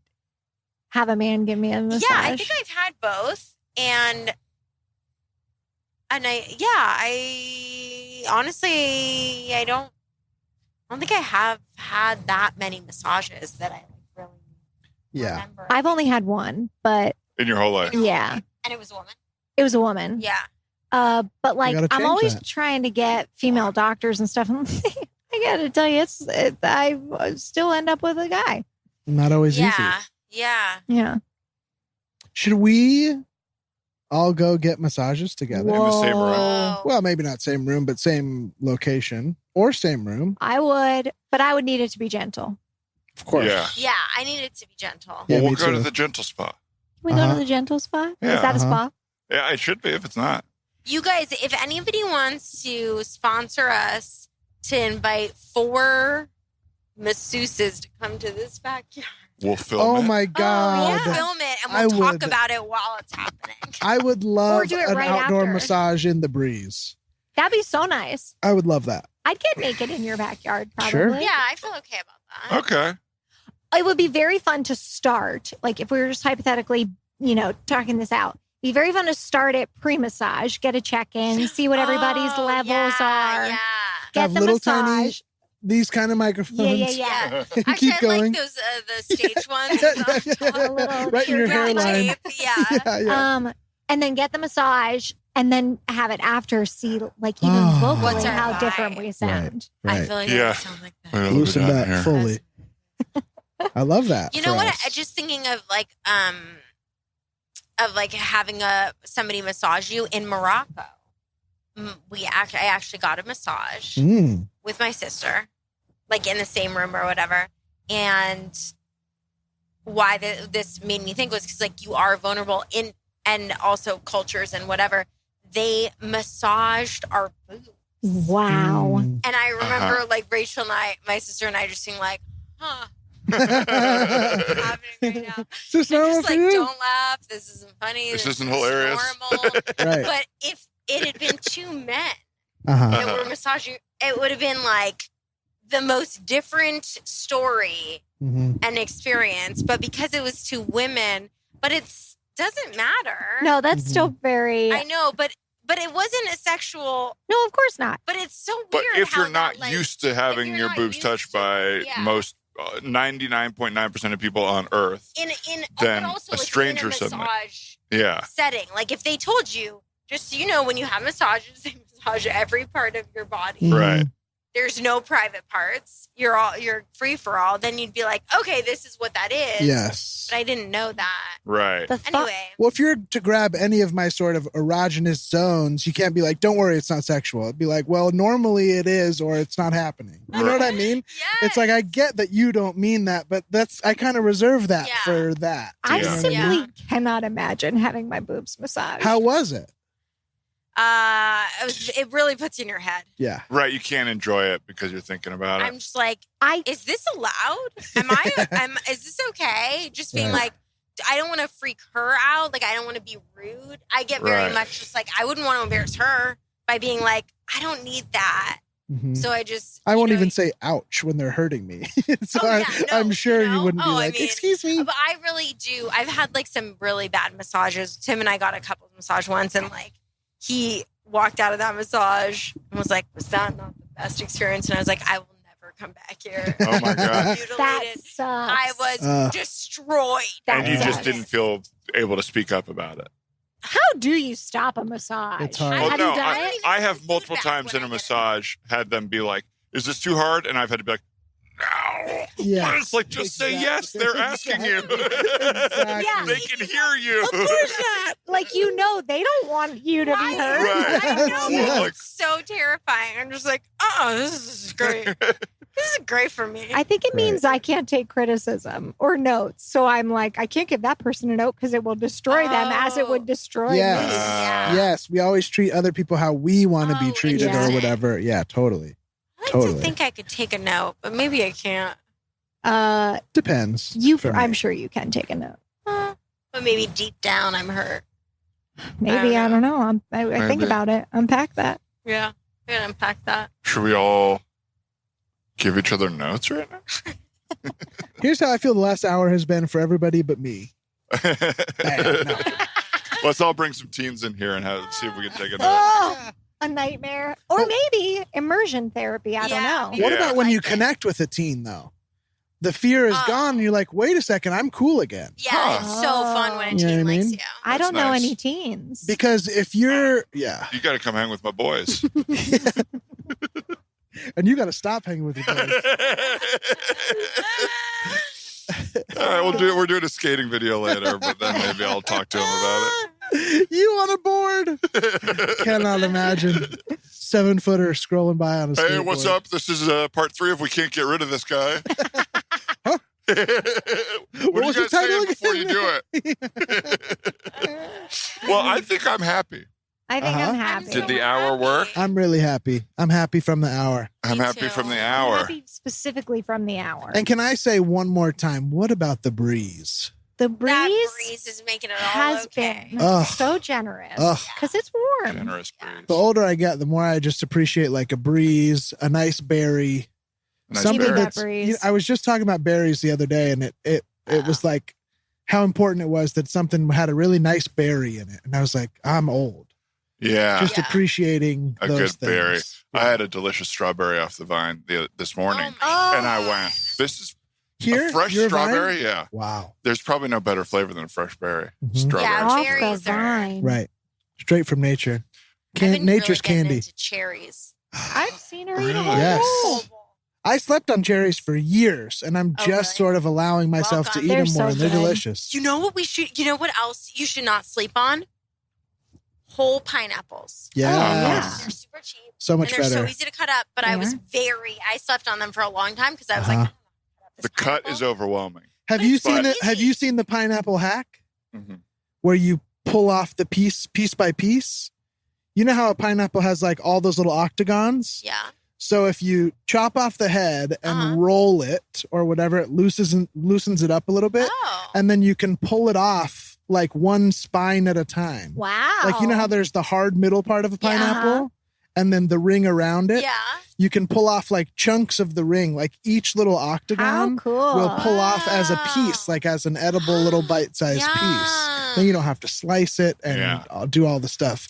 have a man give me a massage. Yeah, I think I've had both, and I honestly I don't think I have had that many massages that I like really Yeah. remember. I've only had one, but in your whole life. yeah, and it was a woman. it was a woman. Yeah, But like gotta I'm change always that. trying to get female doctors and stuff. I got to tell you, I still end up with a guy. Not always yeah, easy. yeah. Yeah. Should we all go get massages together? In the same room. Whoa. Well, maybe not same room, but same location or same room. I would, but I would need it to be gentle. Of course. Yeah. Yeah, I need it to be gentle. Yeah, Well, me we'll go to too. the gentle spa. Can we go Uh-huh. to the gentle spa? Yeah. Is that a spa? Yeah, it should be if it's not. You guys, if anybody wants to sponsor us to invite 4 masseuses to come to this backyard, We'll film Oh it. my we'll God. film it and I we'll talk would. about it while it's happening. I would love do it an right outdoor after. massage in the breeze. That'd be so nice. I would love that. I'd get naked in your backyard, probably. Sure. Yeah, I feel okay about that. Okay. It would be very fun to start. Like if we were just hypothetically, talking this out, be very fun to start it pre-massage, get a check-in, see what everybody's Oh, levels are, Yeah. get Have the little massage. These kind of microphones. Yeah. Actually, Keep I going. like those the stage ones. A little Right in your teardrop hairline. Tape. Yeah. Yeah. And then get the massage and then have it after, see like even Oh. vocally What's our how vibe? different we sound. I Right. feel like Yeah. that sounds like that. Well, Loosen down that here. fully. I love that. You know for what? us. Just thinking of having somebody massage you in Morocco. I actually got a massage Mm. with my sister, like in the same room or whatever. And why this made me think was because like you are vulnerable and also cultures and whatever. They massaged our boobs. Wow. Mm. And I remember like Rachel and my sister and I just being like, huh. What's happening right now? Is this And normal just for like, you? don't laugh. This isn't funny. This isn't is hilarious. Normal. Right. But if it had been 2 men Uh-huh. that were massaging, it would have been like the most different story hmm and experience. But because it was 2 women, but it doesn't matter. No, that's Mhm. still very. I know, but it wasn't a sexual. No, of course not. But it's so But weird. if how you're not that, like, used to having you're your not boobs used touched to- by yeah. most 99.9% of people on Earth, in then but also a like, stranger in a suddenly. massage yeah. setting. Like if they told you, just so you know, when you have massages, they massage every part of your body. Mhm. Right. There's no private parts. You're free for all. Then you'd be like, okay, this is what that is. Yes. But I didn't know that. Right. The thought- Anyway, Well, if you're to grab any of my sort of erogenous zones, you can't be like, don't worry, it's not sexual. It'd be like, well, normally it is, or it's not happening. You know what I mean? yes. It's like, I get that you don't mean that, but I kind of reserve that Yeah. for that. I Yeah. simply Yeah. cannot imagine having my boobs massaged. How was it? it really puts you in your head. Yeah. Right. You can't enjoy it because you're thinking about I'm it. just like, I is this allowed? Is this okay? Just being Right. like, I don't want to freak her out. Like, I don't want to be rude. I get very Right. much just like, I wouldn't want to embarrass her by being like, I don't need that. Mhm. So I just, I won't you know, even say ouch when they're hurting me. So Oh, yeah, no, I'm sure you know? you wouldn't be Oh, I like, mean, excuse me. But I really do. I've had like some really bad massages. Tim and I got a couple massage once, and like he walked out of that massage and was like, "Was that not the best experience?" And I was like, "I will never come back here. Oh my God. That Mutilated. sucks. I was destroyed. That And you just sucks. didn't feel able to speak up about it. How do you stop a massage? It's hard. Well, Have no, you done it? I have multiple feedback times when in a I get it. massage had them be like, is this too hard? And I've had to be like, no. Yeah. It's like, just say yes. Exactly. They're asking you. Exactly. Yeah. They can hear you. Of course not. Like, you know, they don't want you to be Right. hurt. Right. I know. Yeah. Like- It's so terrifying. I'm just like, this is great. This is great for me. I think it means I can't take criticism or notes. So I'm like, I can't give that person a note because it will destroy them as it would destroy Yes. me. Yeah. Yes. We always treat other people how we want to be Oh, treated or interesting. whatever. Yeah, totally. I like Totally. to think I could take a note, but maybe I can't. Depends. for me. I'm sure you can take a note. But maybe deep down I'm hurt. Maybe, I don't know. I think Maybe. about it. Unpack that. Yeah. I'm gonna unpack that. Should we all give each other notes right now? Here's how I feel the last hour has been for everybody but me. No. Let's all bring some teens in here and see if we can take a note. Oh, a nightmare. Or maybe immersion therapy. I don't know. What Yeah. about when you Like it. connect with a teen, though? The fear is gone, and you're like, wait a second, I'm cool again. Yeah, it's so fun when a You know teen what I likes mean? you. I don't That's know nice. any teens. Because if you're, yeah, You got to come hang with my boys. and you got to stop hanging with your boys. All right, we're doing a skating video later, but then maybe I'll talk to him about You on a board? it. Cannot imagine 7-footer scrolling by on a skateboard. Hey, what's up? This is part 3 of We Can't Get Rid of This Guy. Huh? What are was you the guys saying title before you do it? Well, I think I'm happy. I think I'm Uh-huh. happy. Did the hour work? I'm really happy. I'm happy from the hour. I'm Me happy too. from the I'm hour. happy specifically from the hour. And can I say one more time, what about the breeze? The That breeze breeze is making it all has okay. been Ugh. so generous Ugh. because it's warm. Generous breeze. The older I get, the more I just appreciate like a breeze, a nice berry, Nice something berry. that's. That breeze. I was just talking about berries the other day, and it was like how important it was that something had a really nice berry in it, and I was like, I'm old, Yeah. just appreciating A those good berry. things. I had a delicious strawberry off the vine this morning, Oh and I went, this is Here, a fresh your vine? strawberry? Yeah. Wow, There's probably no better flavor than a fresh berry. Mhm. Strawberry. Yeah, Off cherries the are- vine. right, straight from nature. I've been Nature's really getting candy. into cherries. I've seen her eat a Really? whole Yes. bowl. I slept on cherries for years, and I'm Oh, just really? sort of allowing myself to Welcome. eat They're them more, so and they're good. delicious. You know what we should? You know what else you should not sleep on? Whole pineapples. Yeah, yeah. They're super cheap. so much and they're better. so easy to cut up. But I was I slept on them for a long time because I was like, Uh-huh. The cut is overwhelming. Have you But- seen it? Have you seen the pineapple hack Mhm. where you pull off the piece by piece? You know how a pineapple has like all those little octagons? Yeah. So if you chop off the head and Uh-huh. roll it or whatever, it loosens it up a little bit, Oh. and then you can pull it off like one spine at a time. Wow. Like you know how there's the hard middle part of a Yeah. pineapple, and then the ring around it. Yeah. You can pull off like chunks of the ring, like each little How octagon cool. will pull off as a Wow. piece, like as an edible little bite-sized piece. Yum. Then you don't have to slice it and Yeah. do all the stuff.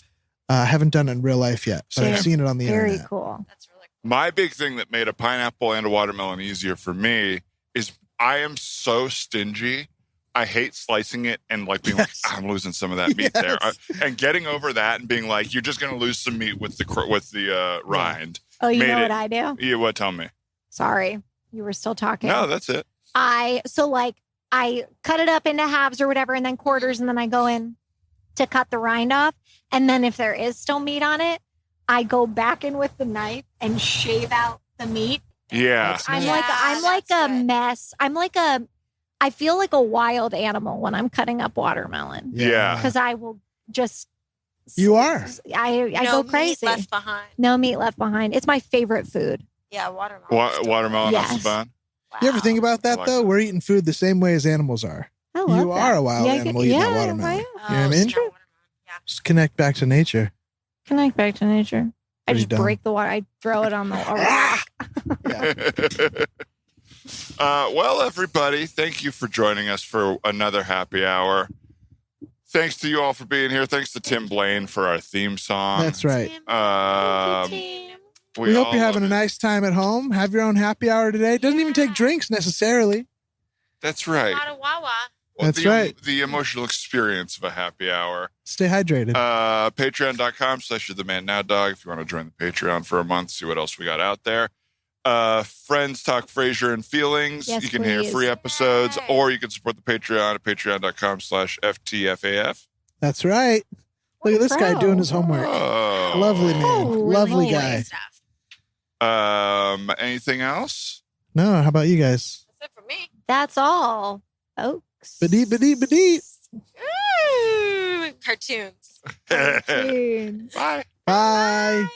I haven't done it in real life yet, but I've Same. seen it on the Very internet. cool. That's really cool. My big thing that made a pineapple and a watermelon easier for me is I am so stingy. I hate slicing it and like being Yes. like, I'm losing some of that meat there. Yes. And getting over that and being like, you're just going to lose some meat with the rind. Oh, you Made know it. what I do? Yeah, what? Tell me. Sorry. You were still talking. No, that's it. I cut it up into halves or whatever and then quarters and then I go in to cut the rind off. And then if there is still meat on it, I go back in with the knife and shave out the meat. Yeah. I'm Yeah, like that's a good. mess. I feel like a wild animal when I'm cutting up watermelon Yeah. because I will just. You are. I No go crazy. meat left behind. No meat left behind. It's my favorite food. Yeah, watermelon. Watermelon off the Yes. bone. You ever think about I that like though? that. We're eating food the same way as animals are. I love You that. are a wild Yeah, animal eating that watermelon. I am. You know what I mean? Watermelon. Yeah. Just connect back to nature. Connect back to nature. I Pretty just dumb. break the water. I throw it on the a rock. Yeah. Well, everybody, thank you for joining us for another happy hour. Thanks to you all for being here. Thanks to Tim Blaine for our theme song. That's right. Um, We hope all you're having a love it. nice time at home. Have your own happy hour today. Doesn't even take drinks necessarily. That's A right. lot of Wawa. That's right. The emotional experience of a happy hour. Stay hydrated. Patreon.com/TheManNowDog if you want to join the Patreon for a month, see what else we got out there. Friends Talk Frasier and Feelings. Yes, You can hear please. free episodes, or you can support the Patreon at patreon.com/FTFAF. That's right. Look at this guy Pro. doing his homework. Oh. Lovely man. Oh, Lovely really? guy. Stuff. Anything else? No, how about you guys? That's it for me. That's all, folks. Ba-dee. Cartoons. Cartoons. Bye. Bye. Bye.